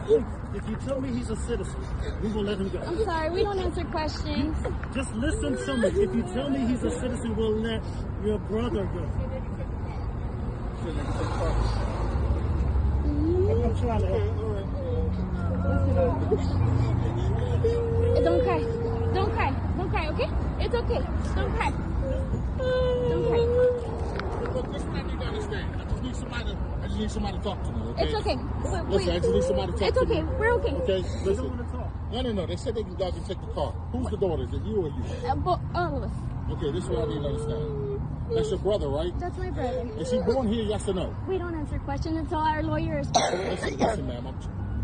listen. If you tell me he's a citizen, we will let him go. I'm sorry, we don't answer questions. Just listen to me. If you tell me he's a citizen, we'll let your brother go. I'm trying to help. Don't cry. Don't cry. Don't cry, okay? It's okay. Don't cry. Don't cry. This is not need to understand. I just need somebody to talk to me, okay? It's okay. Listen, I just need somebody to talk it's to okay. me. We're okay. Okay, listen. No. They said they can take the car. Who's the daughter? Is it you or you? All of us. Okay, this is what I need to understand. That's your brother, right? That's my brother. Is he born here, yes or no? We don't answer questions until our lawyer is... Listen, ma'am.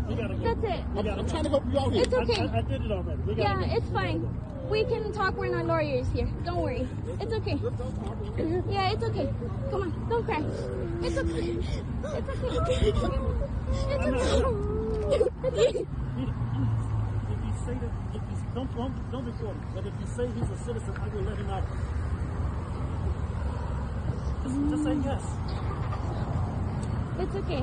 That's it. I'm trying to help you out here. It's okay. I did it already. Yeah, it's fine. We can talk when our lawyer is here. Don't worry. It's okay. Yeah, it's okay. Come on, don't cry. It's okay. It's okay. It's okay. It's okay. If you say that, don't record him. But if you say he's a citizen, I will let him out. Just say yes. It's okay.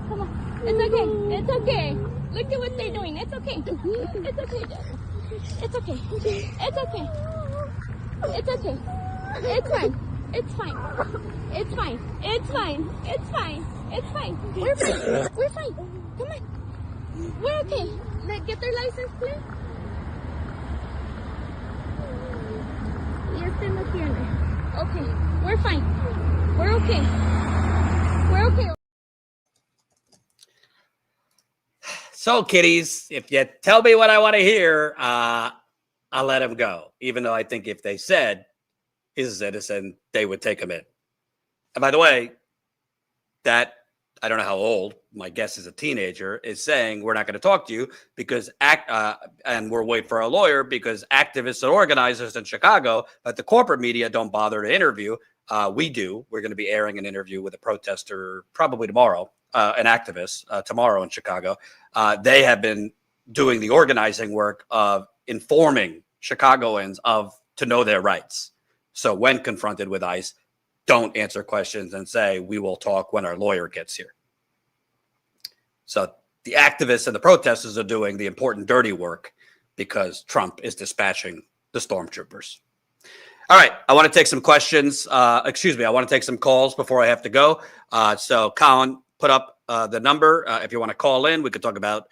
Come on. It's okay. It's okay. Look at what they're doing. It's okay. It's okay. It's okay. It's okay. It's okay. It's fine. It's fine. It's fine. It's fine. It's fine. It's fine. We're fine. We're fine. Come on. We're okay. Get their license plate. Y este no tiene. Okay. We're fine. We're okay. We're okay. So, kiddies, if you tell me what I want to hear, I'll let him go. Even though I think if they said he's a citizen, they would take him in. And by the way, that, I don't know how old, my guess is a teenager, is saying we're not going to talk to you because and we'll wait for a lawyer because activists and organizers in Chicago, but the corporate media don't bother to interview. We do. We're going to be airing an interview with a protester probably tomorrow, an activist tomorrow in Chicago. They have been doing the organizing work of informing Chicagoans to know their rights. So when confronted with ICE, don't answer questions and say, we will talk when our lawyer gets here. So the activists and the protesters are doing the important dirty work because Trump is dispatching the stormtroopers. All right. I want to take some questions. I want to take some calls before I have to go. So Colin, put up the number. If you want to call in, we could talk about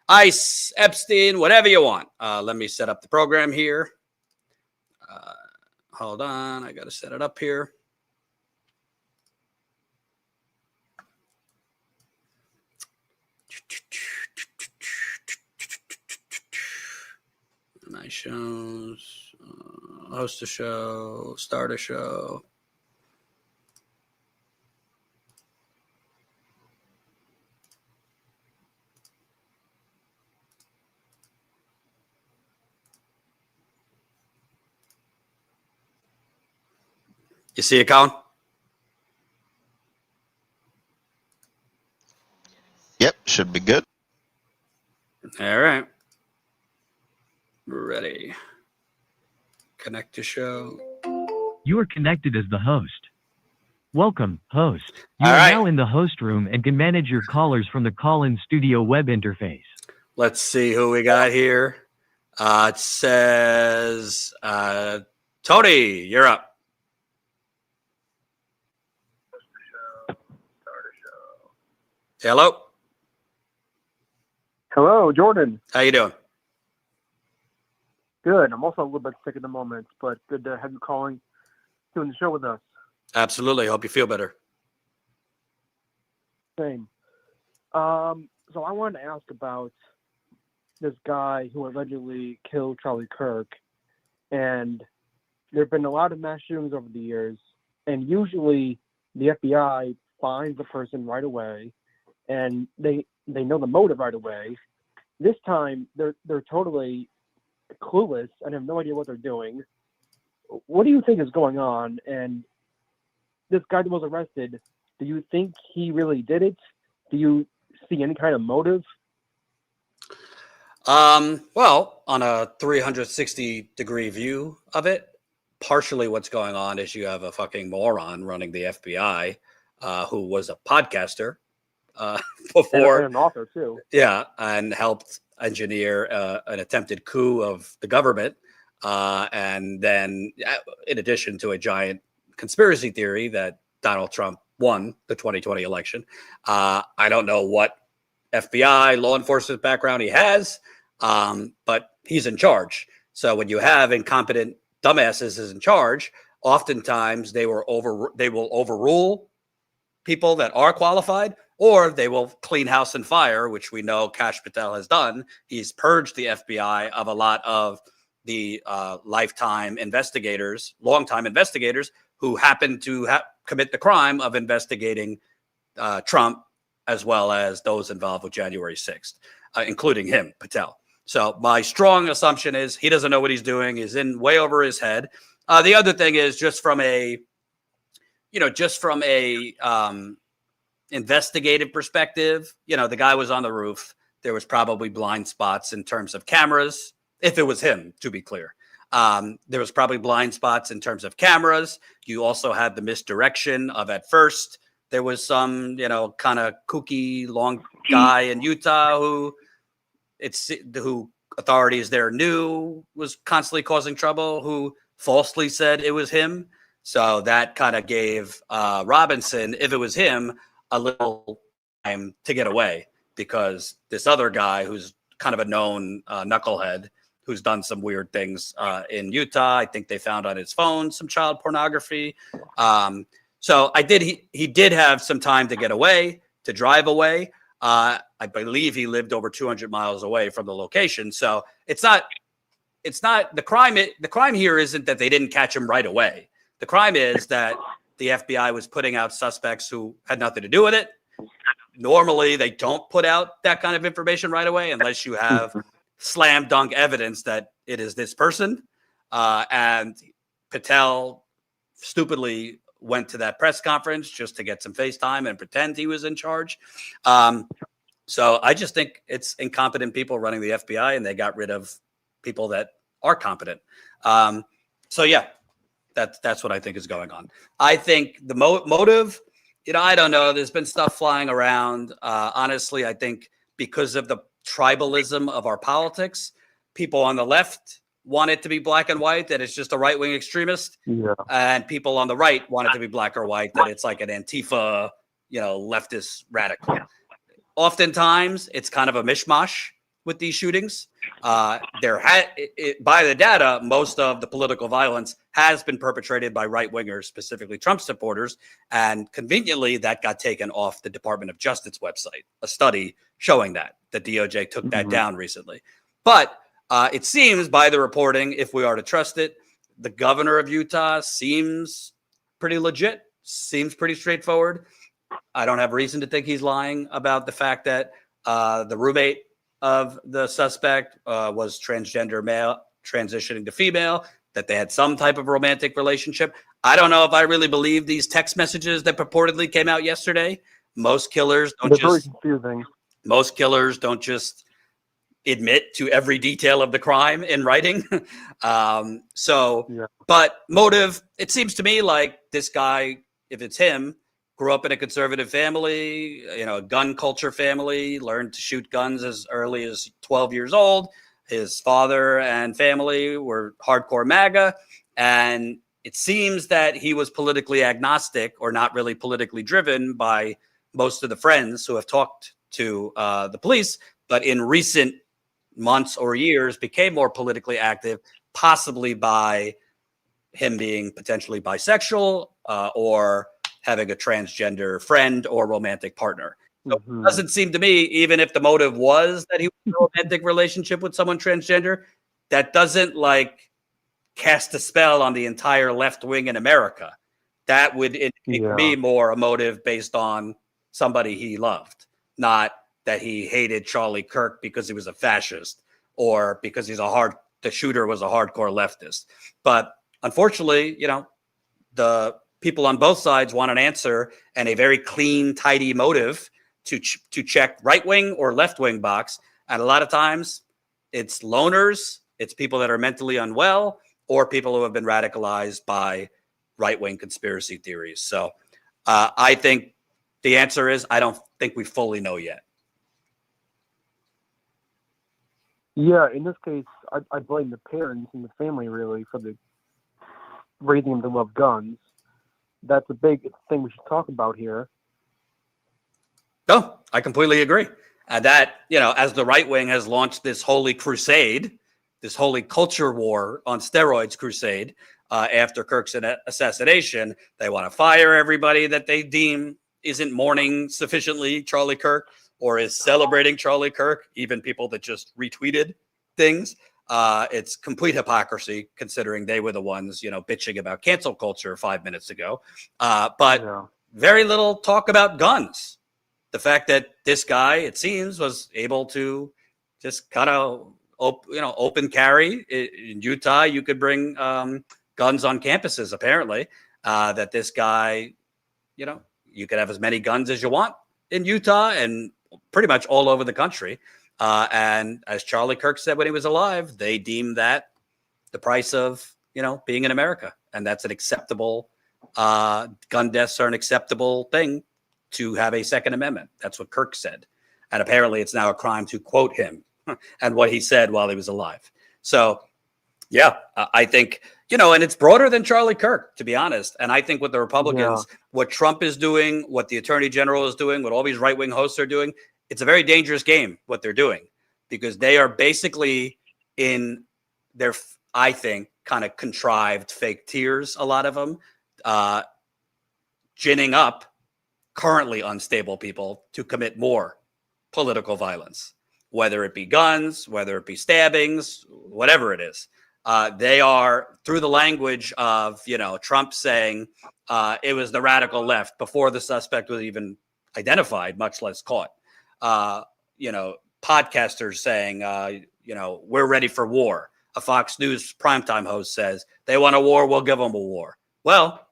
ICE, Epstein, whatever you want. Let me set up the program here. Hold on. I got to set it up here. My shows, host a show, start a show. You see it, Colin? Yep, should be good. All right. We're ready. Connect to show. You are connected as the host. Welcome, host. You All are right. now in the host room and can manage your callers from the call-in studio web interface. Let's see who we got here. It says, Tony, you're up. Hello? Hello, Jordan. How you doing? Good. I'm also a little bit sick at the moment, but good to have you calling, doing the show with us. Absolutely. Hope you feel better. Same. So I wanted to ask about this guy who allegedly killed Charlie Kirk, and there have been a lot of mass shootings over the years, and usually the FBI finds the person right away, and they know the motive right away. This time, they're totally clueless and have no idea what they're doing. What do you think is going on? And this guy that was arrested, do you think he really did it? Do you see any kind of motive? Well, on a 360-degree view of it, partially what's going on is you have a fucking moron running the FBI who was a podcaster before. And an author, too. Yeah, and helped engineer an attempted coup of the government. And then, in addition to a giant conspiracy theory that Donald Trump won the 2020 election, I don't know what FBI law enforcement background he has, but he's in charge. So when you have incompetent dumbasses in charge, oftentimes they will overrule people that are qualified, or they will clean house and fire, which we know Kash Patel has done. He's purged the FBI of a lot of the longtime investigators who happened to commit the crime of investigating Trump, as well as those involved with January 6th, including him, Patel. So my strong assumption is he doesn't know what he's doing. He's in way over his head. The other thing is just from a investigative perspective, the guy was on the roof. There was probably blind spots in terms of cameras. If it was him, to be clear, there was probably blind spots in terms of cameras. You also had the misdirection of, at first, there was some, kind of kooky long guy in Utah who authorities there knew was constantly causing trouble, who falsely said it was him. So that kind of gave Robinson, if it was him, a little time to get away, because this other guy who's kind of a known knucklehead who's done some weird things in Utah. I think they found on his phone some child pornography. So he did have some time to get away, to drive away. I believe he lived over 200 miles away from the location. So it's not the crime. The crime here isn't that they didn't catch him right away. The crime is that the FBI was putting out suspects who had nothing to do with it. Normally, they don't put out that kind of information right away unless you have slam dunk evidence that it is this person. And Patel stupidly went to that press conference just to get some FaceTime and pretend he was in charge. So I just think it's incompetent people running the FBI, and they got rid of people that are competent. So yeah, that's what I think is going on. I think the motive, I don't know. There's been stuff flying around. Honestly, I think because of the tribalism of our politics, people on the left want it to be black and white, that it's just a right-wing extremist. Yeah. And people on the right want it to be black or white, that it's like an Antifa, leftist radical. Oftentimes, it's kind of a mishmash with these shootings. By the data, most of the political violence has been perpetrated by right-wingers, specifically Trump supporters. And conveniently, that got taken off the Department of Justice website, a study showing that. The DOJ took that down recently. But it seems, by the reporting, if we are to trust it, the governor of Utah seems pretty legit, seems pretty straightforward. I don't have reason to think he's lying about the fact that the roommate of the suspect was transgender male, transitioning to female, that they had some type of romantic relationship. I don't know if I really believe these text messages that purportedly came out yesterday. Most killers don't Very confusing. Most killers don't just admit to every detail of the crime in writing. But motive, it seems to me like this guy, if it's him, grew up in a conservative family, a gun culture family, learned to shoot guns as early as 12 years old. His father and family were hardcore MAGA. And it seems that he was politically agnostic, or not really politically driven, by most of the friends who have talked to the police. but in recent months or years became more politically active, possibly by him being potentially bisexual or having a transgender friend or romantic partner. So it doesn't seem to me, even if the motive was that he was in a romantic relationship with someone transgender, that doesn't like cast a spell on the entire left wing in America. That would indicate to me more a motive based on somebody he loved, not that he hated Charlie Kirk because he was a fascist or because the shooter was a hardcore leftist. But unfortunately, the people on both sides want an answer and a very clean, tidy motive to check right wing or left wing box. And a lot of times it's loners, it's people that are mentally unwell, or people who have been radicalized by right wing conspiracy theories. So I think the answer is I don't think we fully know yet. Yeah, in this case, I blame the parents and the family really for the raising them to love guns. That's a big thing we should talk about here. No, I completely agree. And that, as the right wing has launched this holy crusade, this holy culture war on steroids crusade after Kirk's assassination, they want to fire everybody that they deem isn't mourning sufficiently Charlie Kirk or is celebrating Charlie Kirk, even people that just retweeted things. It's complete hypocrisy considering they were the ones, bitching about cancel culture 5 minutes ago. But very little talk about guns. The fact that this guy, it seems, was able to just kind of, open carry in Utah. You could bring guns on campuses, apparently, that this guy, you could have as many guns as you want in Utah and pretty much all over the country. And as Charlie Kirk said when he was alive, they deem that the price of, being in America. And that's an acceptable, gun deaths are an acceptable thing to have a Second Amendment. That's what Kirk said. And apparently it's now a crime to quote him and what he said while he was alive. So, yeah, I think, and it's broader than Charlie Kirk, to be honest. And I think what the Republicans, what Trump is doing, what the Attorney General is doing, what all these right-wing hosts are doing, it's a very dangerous game, what they're doing, because they are basically in their, I think, kind of contrived fake tears, a lot of them, ginning up currently unstable people to commit more political violence, whether it be guns, whether it be stabbings, whatever it is. They are, through the language of, Trump saying it was the radical left before the suspect was even identified, much less caught. Podcasters saying, we're ready for war. A Fox News primetime host says they want a war, we'll give them a war. Well,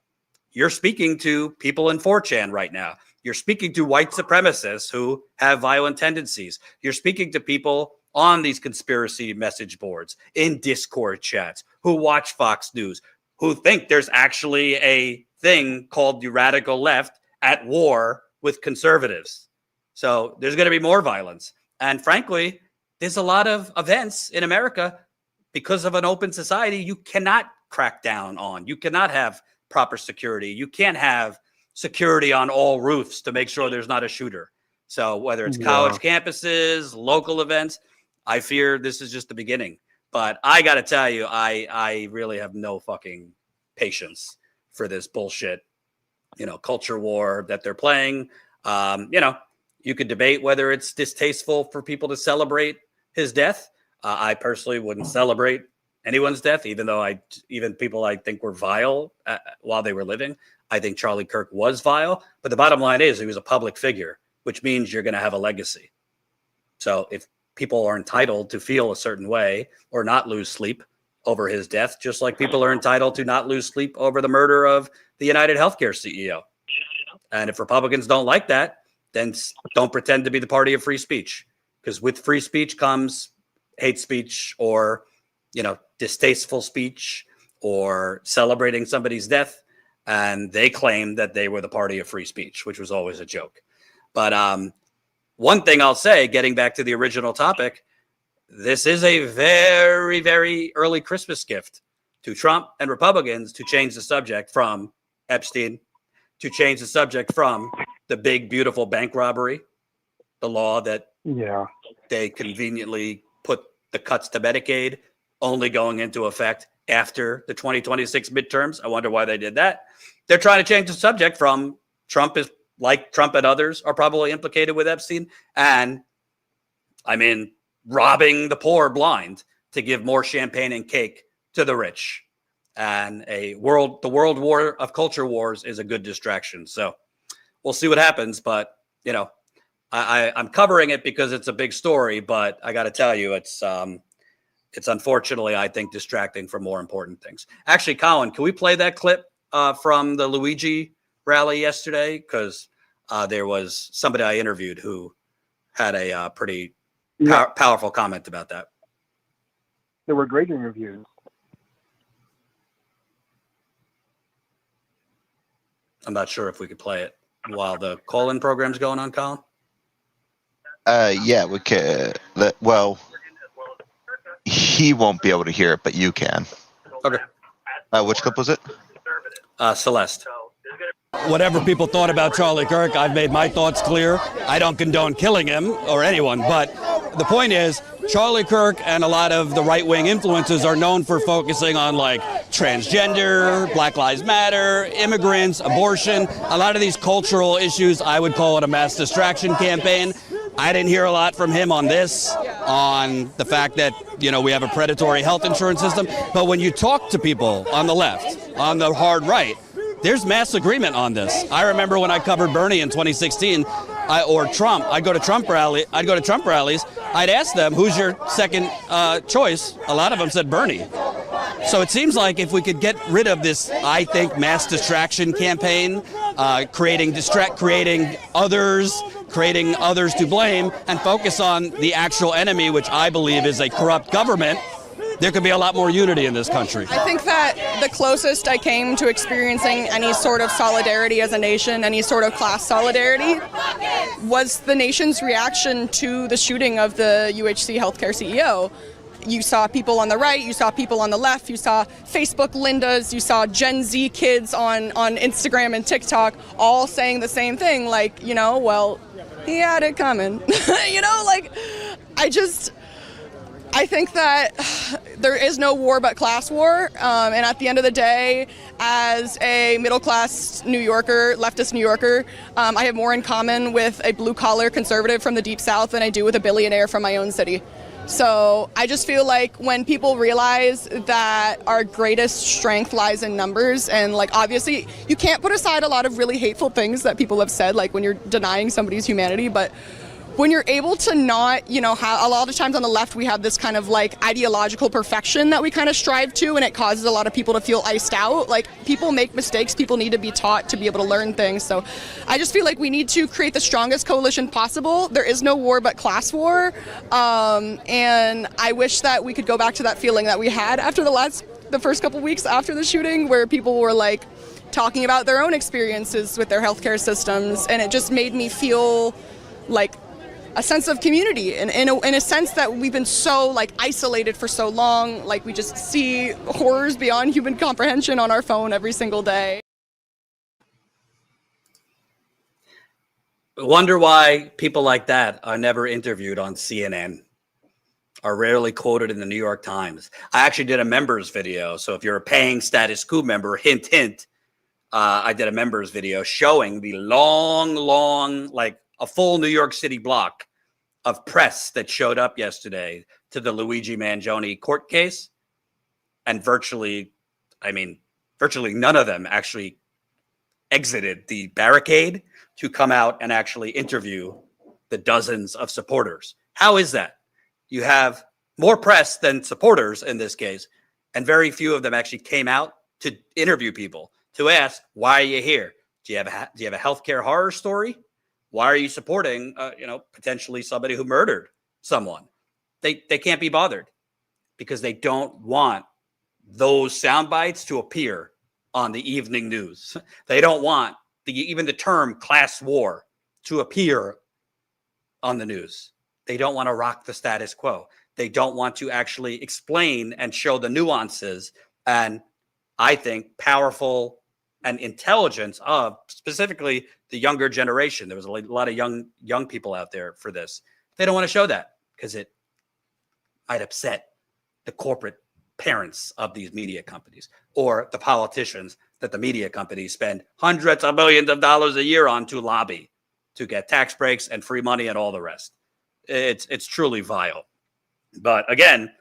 you're speaking to people in 4chan right now. You're speaking to white supremacists who have violent tendencies. You're speaking to people on these conspiracy message boards, in Discord chats, who watch Fox News, who think there's actually a thing called the radical left at war with conservatives. So there's going to be more violence. And frankly, there's a lot of events in America because of an open society you cannot crack down on. You cannot have proper security. You can't have security on all roofs to make sure there's not a shooter. So whether it's college campuses, local events, I fear this is just the beginning. But I got to tell you, I really have no fucking patience for this bullshit, culture war that they're playing. You could debate whether it's distasteful for people to celebrate his death. I personally wouldn't celebrate anyone's death, even people I think were vile while they were living. I think Charlie Kirk was vile, but the bottom line is he was a public figure, which means you're going to have a legacy. So if people are entitled to feel a certain way or not lose sleep over his death, just like people are entitled to not lose sleep over the murder of the United Healthcare CEO. And if Republicans don't like that, then don't pretend to be the party of free speech, because with free speech comes hate speech or, distasteful speech or celebrating somebody's death. And they claimed that they were the party of free speech, which was always a joke. But one thing I'll say, getting back to the original topic, this is a very, very early Christmas gift to Trump and Republicans to change the subject from Epstein, to change the subject from the big, beautiful bank robbery the law that Yeah. they conveniently put the cuts to Medicaid only going into effect after the 2026 midterms. I wonder why they did that. They're trying to change the subject from Trump and others are probably implicated with Epstein. And robbing the poor blind to give more champagne and cake to the rich. And the world war of culture wars is a good distraction. So we'll see what happens. But, I'm covering it because it's a big story, but I got to tell you, it's unfortunately, I think, distracting from more important things. Actually, Colin, can we play that clip from the Luigi rally yesterday? Because there was somebody I interviewed who had a pretty powerful comment about that. There were great interviews. I'm not sure if we could play it while the call-in program's going on, Colin. Yeah, we could. Well, he won't be able to hear it, but you can. Okay. Which clip was it? Celeste. Whatever people thought about Charlie Kirk, I've made my thoughts clear. I don't condone killing him or anyone, but the point is, Charlie Kirk and a lot of the right-wing influences are known for focusing on transgender, Black Lives Matter, immigrants, abortion, a lot of these cultural issues. I would call it a mass distraction campaign. I didn't hear a lot from him on this, on the fact that, we have a predatory health insurance system. But when you talk to people on the left, on the hard right, there's mass agreement on this. I remember when I covered Bernie in 2016, or Trump. I'd go to Trump rallies. I'd ask them, who's your second choice? A lot of them said Bernie. So it seems like if we could get rid of this, I think, mass distraction campaign, creating others to blame, and focus on the actual enemy, which I believe is a corrupt government, there could be a lot more unity in this country. I think that the closest I came to experiencing any sort of solidarity as a nation, any sort of class solidarity, was the nation's reaction to the shooting of the UHC healthcare CEO. You saw people on the right, you saw people on the left, you saw Facebook Lindas, you saw Gen Z kids on Instagram and TikTok all saying the same thing, well, he had it coming. I think that there is no war but class war, and at the end of the day, as a middle-class New Yorker, leftist New Yorker, I have more in common with a blue-collar conservative from the Deep South than I do with a billionaire from my own city. So I just feel like when people realize that our greatest strength lies in numbers, and obviously you can't put aside a lot of really hateful things that people have said, when you're denying somebody's humanity, but when you're able to not, a lot of times on the left we have this kind of ideological perfection that we kind of strive to, and it causes a lot of people to feel iced out. People make mistakes, people need to be taught to be able to learn things. So I just feel like we need to create the strongest coalition possible. There is no war but class war, and I wish that we could go back to that feeling that we had after the first couple weeks after the shooting, where people were talking about their own experiences with their healthcare systems, and it just made me feel like a sense of community, and in a sense that we've been so isolated for so long. We just see horrors beyond human comprehension on our phone every single day. Wonder why people like that are never interviewed on CNN, are rarely quoted in the New York Times. I actually did a members video, so if you're a paying Status Coup member, hint, hint, I did a members video showing the long, a full New York City block of press that showed up yesterday to the Luigi Mangione court case. And virtually none of them actually exited the barricade to come out and actually interview the dozens of supporters. How is that? You have more press than supporters in this case, and very few of them actually came out to interview people, to ask, why are you here? Do you have a healthcare horror story? Why are you supporting, potentially somebody who murdered someone? They can't be bothered because they don't want those sound bites to appear on the evening news. They don't want even the term class war to appear on the news. They don't want to rock the status quo. They don't want to actually explain and show the nuances and, I think, powerful and intelligence of specifically the younger generation. There was a lot of young people out there for this. They don't want to show that because it might upset the corporate parents of these media companies or the politicians that the media companies spend hundreds of millions of dollars a year on to lobby to get tax breaks and free money and all the rest. It's truly vile. But again,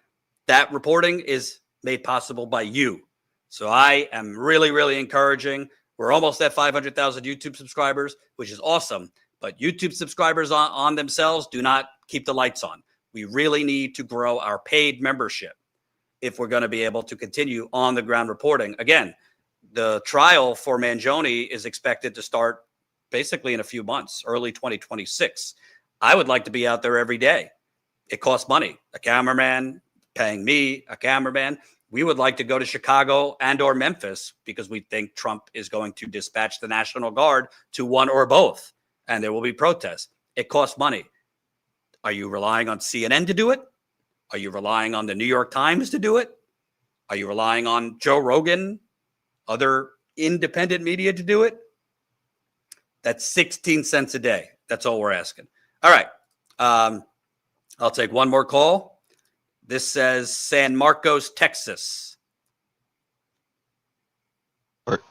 that reporting is made possible by you. So I am really, really encouraging. We're almost at 500,000 YouTube subscribers, which is awesome. But YouTube subscribers on themselves do not keep the lights on. We really need to grow our paid membership if we're going to be able to continue on the ground reporting. Again, the trial for Mangione is expected to start basically in a few months, early 2026. I would like to be out there every day. It costs money. A cameraman, paying me, a cameraman. We would like to go to Chicago and or Memphis because we think Trump is going to dispatch the National Guard to one or both, and there will be protests. It costs money. Are you relying on CNN to do it? Are you relying on the New York Times to do it? Are you relying on Joe Rogan, other independent media to do it? That's 16 cents a day. That's all we're asking. All right. I'll take one more call. This says San Marcos, Texas.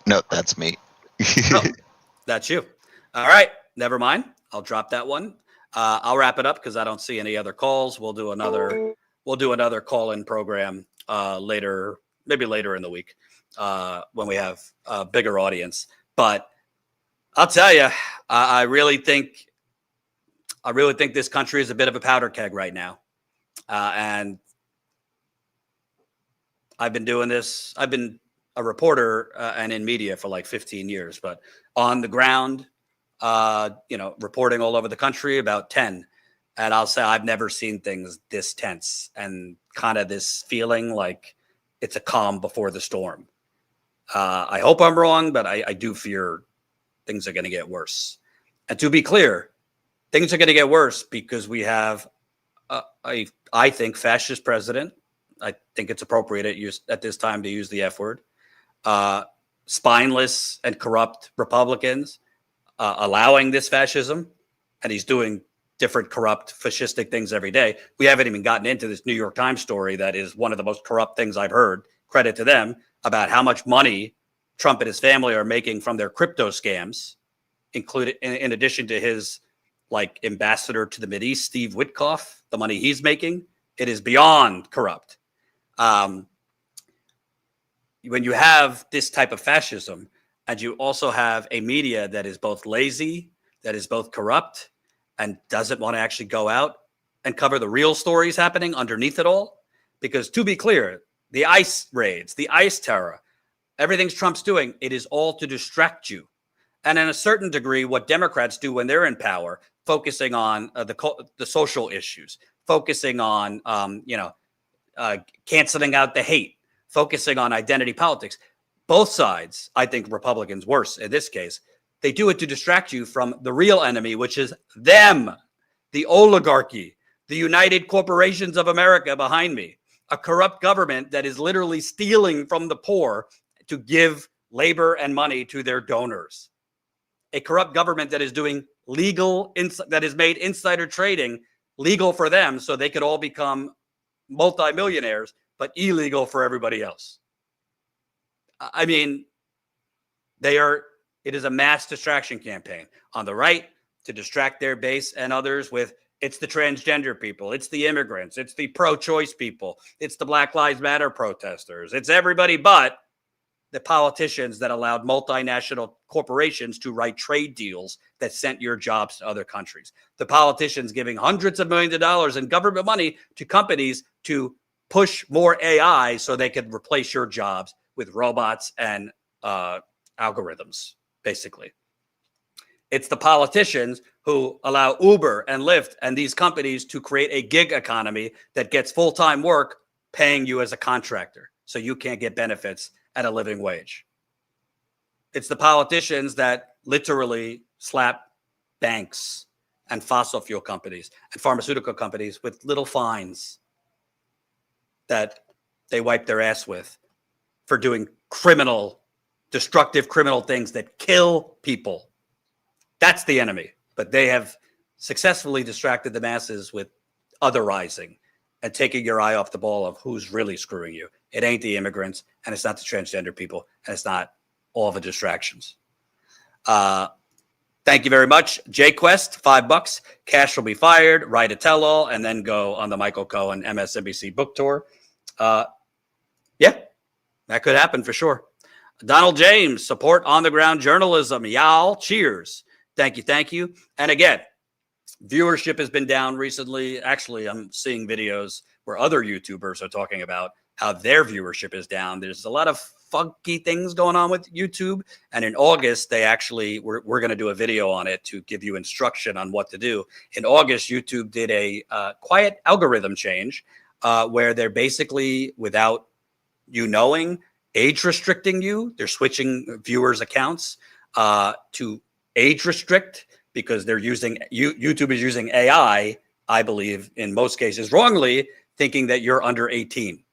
No, that's me. Oh, that's you. All right. Never mind. I'll drop that one. I'll wrap it up because I don't see any other calls. We'll do another call-in program later, maybe later in the week when we have a bigger audience. But I'll tell you, I really think this country is a bit of a powder keg right now. And I've been doing this. I've been a reporter and in media for like 15 years, but on the ground, reporting all over the country about 10. And I'll say I've never seen things this tense and kind of this feeling like it's a calm before the storm. I hope I'm wrong, but I do fear things are going to get worse. And to be clear, things are going to get worse because we have, I think, fascist president. I think it's appropriate at this time to use the F word. Spineless and corrupt Republicans allowing this fascism, and he's doing different corrupt fascistic things every day. We haven't even gotten into this New York Times story that is one of the most corrupt things I've heard, credit to them, about how much money Trump and his family are making from their crypto scams, included in addition to his ambassador to the Mideast, Steve Witkoff, the money he's making. It is beyond corrupt. When you have this type of fascism, and you also have a media that is both lazy, that is both corrupt, and doesn't want to actually go out and cover the real stories happening underneath it all. Because to be clear, the ICE raids, the ICE terror, everything Trump's doing, it is all to distract you. And in a certain degree, what Democrats do when they're in power, focusing on the social issues, focusing on, canceling out the hate, focusing on identity politics. Both sides, I think Republicans worse in this case, they do it to distract you from the real enemy, which is them, the oligarchy, the United Corporations of America behind me, a corrupt government that is literally stealing from the poor to give labor and money to their donors. A corrupt government that is doing that has made insider trading legal for them so they could all become multimillionaires, but illegal for everybody else. I mean, it is a mass distraction campaign on the right to distract their base and others with it's the transgender people, it's the immigrants, it's the pro-choice people, it's the Black Lives Matter protesters, it's everybody but the politicians that allowed multinational corporations to write trade deals that sent your jobs to other countries. The politicians giving hundreds of millions of dollars in government money to companies to push more AI so they could replace your jobs with robots and algorithms, basically. It's the politicians who allow Uber and Lyft and these companies to create a gig economy that gets full-time work paying you as a contractor so you can't get benefits at a living wage. It's the politicians that literally slap banks and fossil fuel companies and pharmaceutical companies with little fines that they wipe their ass with for doing criminal destructive criminal things that kill people. That's the enemy. But they have successfully distracted the masses with otherizing and taking your eye off the ball of who's really screwing you. It ain't the immigrants, and it's not the transgender people, and it's not all the distractions. Thank you very much. JQuest, $5. Cash will be fired, write a tell-all, and then go on the Michael Cohen MSNBC book tour. Yeah, that could happen for sure. Donald James, support on-the-ground journalism. Y'all, cheers. Thank you, thank you. And again, viewership has been down recently. Actually, I'm seeing videos where other YouTubers are talking about how their viewership is down. There's a lot of funky things going on with YouTube. And in August, they actually, we're going to do a video on it to give you instruction on what to do. In August, YouTube did a quiet algorithm change where they're basically, without you knowing, age restricting you. They're switching viewers' accounts to age restrict because they're using, YouTube is using AI, I believe, in most cases wrongly, thinking that you're under 18.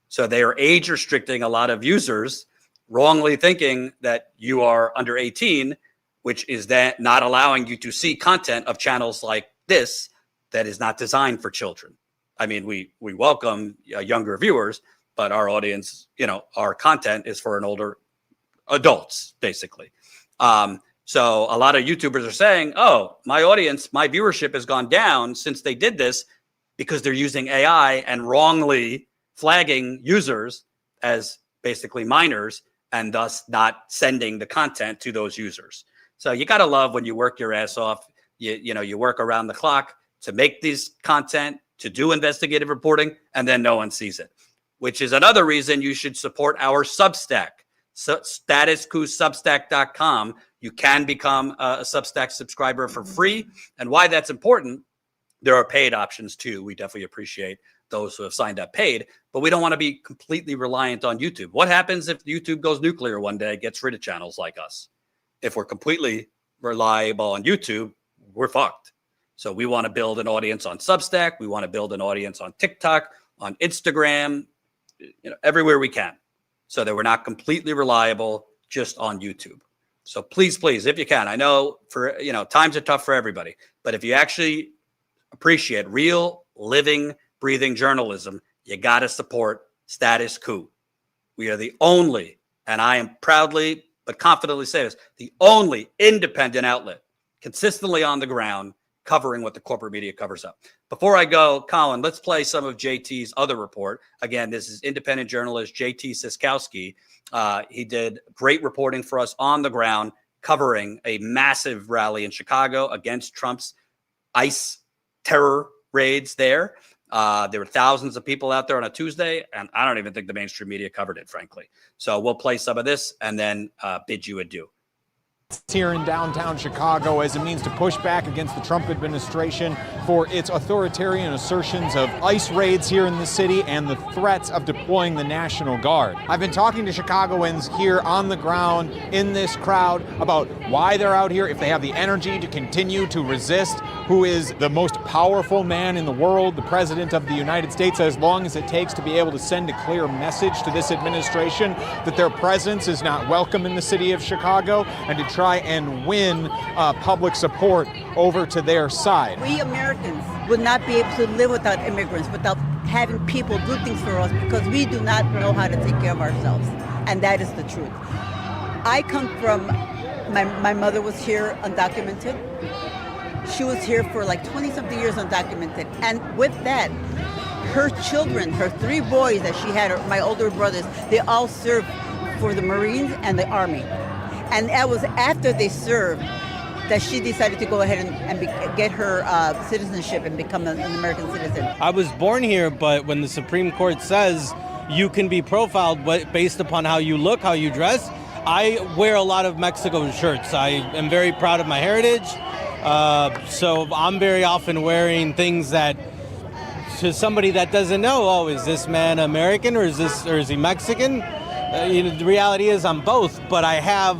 So they are age restricting a lot of users, wrongly thinking that you are under 18, which is that not allowing you to see content of channels like this that is not designed for children. I mean, we welcome younger viewers, but our audience, our content is for an older adults, basically. So a lot of YouTubers are saying, oh, my audience, my viewership has gone down since they did this because they're using AI and wrongly flagging users as basically minors and thus not sending the content to those users. So you got to love when you work your ass off. You work around the clock to make these content, to do investigative reporting, and then no one sees it, which is another reason you should support our Substack, StatusCoup.substack.com. You can become a Substack subscriber for free. And why that's important, there are paid options too. We definitely appreciate those who have signed up paid, but we don't want to be completely reliant on YouTube. What happens if YouTube goes nuclear one day, gets rid of channels like us? If we're completely reliable on YouTube, we're fucked. So we want to build an audience on Substack. We want to build an audience on TikTok, on Instagram, everywhere we can, so that we're not completely reliable just on YouTube. So please, if you can, I know times are tough for everybody, but if you actually appreciate real, living, breathing journalism, you got to support Status Coup. We are the only, and I am proudly but confidently say this, the only independent outlet consistently on the ground covering what the corporate media covers up. Before I go, Colin, let's play some of JT's other report. Again, this is independent journalist JT Siskowski. He did great reporting for us on the ground, covering a massive rally in Chicago against Trump's ICE terror raids there. There were thousands of people out there on a Tuesday, and I don't even think the mainstream media covered it, frankly. So we'll play some of this and then bid you adieu. Here in downtown Chicago as a means to push back against the Trump administration for its authoritarian assertions of ICE raids here in the city and the threats of deploying the National Guard. I've been talking to Chicagoans here on the ground in this crowd about why they're out here, if they have the energy to continue to resist who is the most powerful man in the world, the President of the United States, as long as it takes to be able to send a clear message to this administration that their presence is not welcome in the city of Chicago, and to try and win public support over to their side. We Americans would not be able to live without immigrants, without having people do things for us, because we do not know how to take care of ourselves. And that is the truth. I come from, my mother was here undocumented. She was here for like 20-something years undocumented. And with that, her children, her 3 boys that she had, my older brothers, they all served for the Marines and the Army. And that was after they served that she decided to go ahead and get her citizenship and become an American citizen. I was born here, but when the Supreme Court says you can be profiled based upon how you look, how you dress, I wear a lot of Mexico shirts. I am very proud of my heritage. So I'm very often wearing things that, to somebody that doesn't know, oh, is this man American or is he Mexican? The reality is I'm both, but I have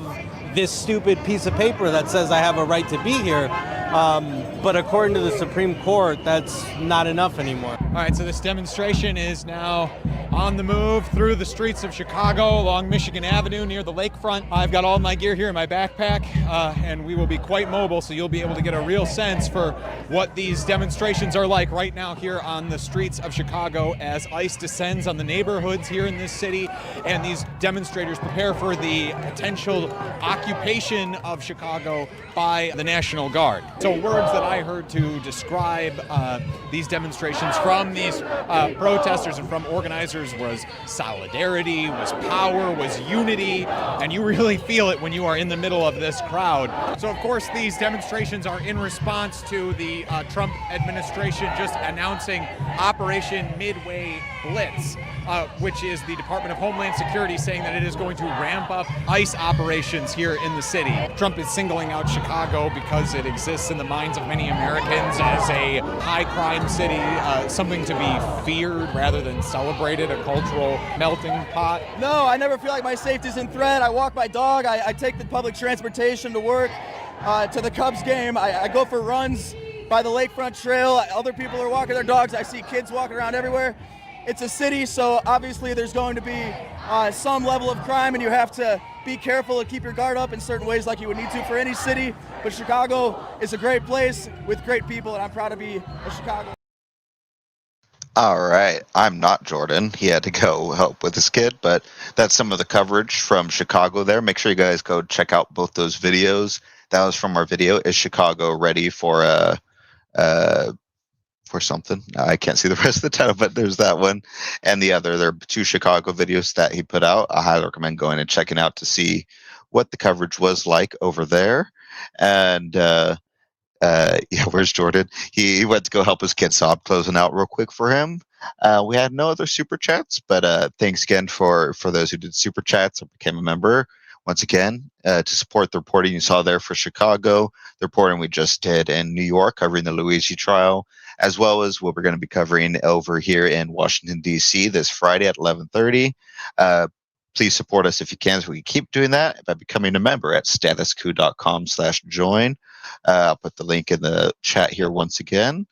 this stupid piece of paper that says I have a right to be here. But according to the Supreme Court, that's not enough anymore. All right, so this demonstration is now on the move through the streets of Chicago along Michigan Avenue near the lakefront. I've got all my gear here in my backpack, and we will be quite mobile, so you'll be able to get a real sense for what these demonstrations are like right now here on the streets of Chicago as ICE descends on the neighborhoods here in this city, and these demonstrators prepare for the potential occupation of Chicago by the National Guard. So words that I heard to describe these demonstrations from these protesters and from organizers was solidarity, was power, was unity, and you really feel it when you are in the middle of this crowd. So of course these demonstrations are in response to the Trump administration just announcing Operation Midway Blitz, which is the Department of Homeland Security saying that it is going to ramp up ICE operations here in the city. Trump is singling out Chicago because it exists in the minds of many Americans as a high crime city, something to be feared rather than celebrated, a cultural melting pot. No, I never feel like my safety's in threat. I walk my dog, I take the public transportation to work, to the Cubs game. I go for runs by the lakefront trail. Other people are walking their dogs. I see kids walking around everywhere. It's a city, so obviously there's going to be some level of crime, and you have to be careful and keep your guard up in certain ways like you would need to for any city. But Chicago is a great place with great people, and I'm proud to be a Chicago. All right. I'm not Jordan. He had to go help with his kid, but that's some of the coverage from Chicago there. Make sure you guys go check out both those videos. That was from our video, Is Chicago Ready for something? I can't see the rest of the title, but there's that one. And the other, there are 2 Chicago videos that he put out. I highly recommend going and checking out to see what the coverage was like over there. And yeah, where's Jordan? He went to go help his kid, so I'm closing out real quick for him. We had no other super chats, but thanks again for those who did super chats or became a member. Once again, to support the reporting you saw there for Chicago, the reporting we just did in New York covering the Luigi trial, as well as what we're going to be covering over here in Washington, D.C. this Friday at 11:30. Please support us if you can, so we can keep doing that by becoming a member at statuscoup.com/join. I'll put the link in the chat here once again.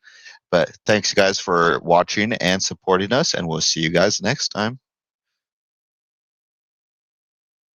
But thanks, guys, for watching and supporting us, and we'll see you guys next time.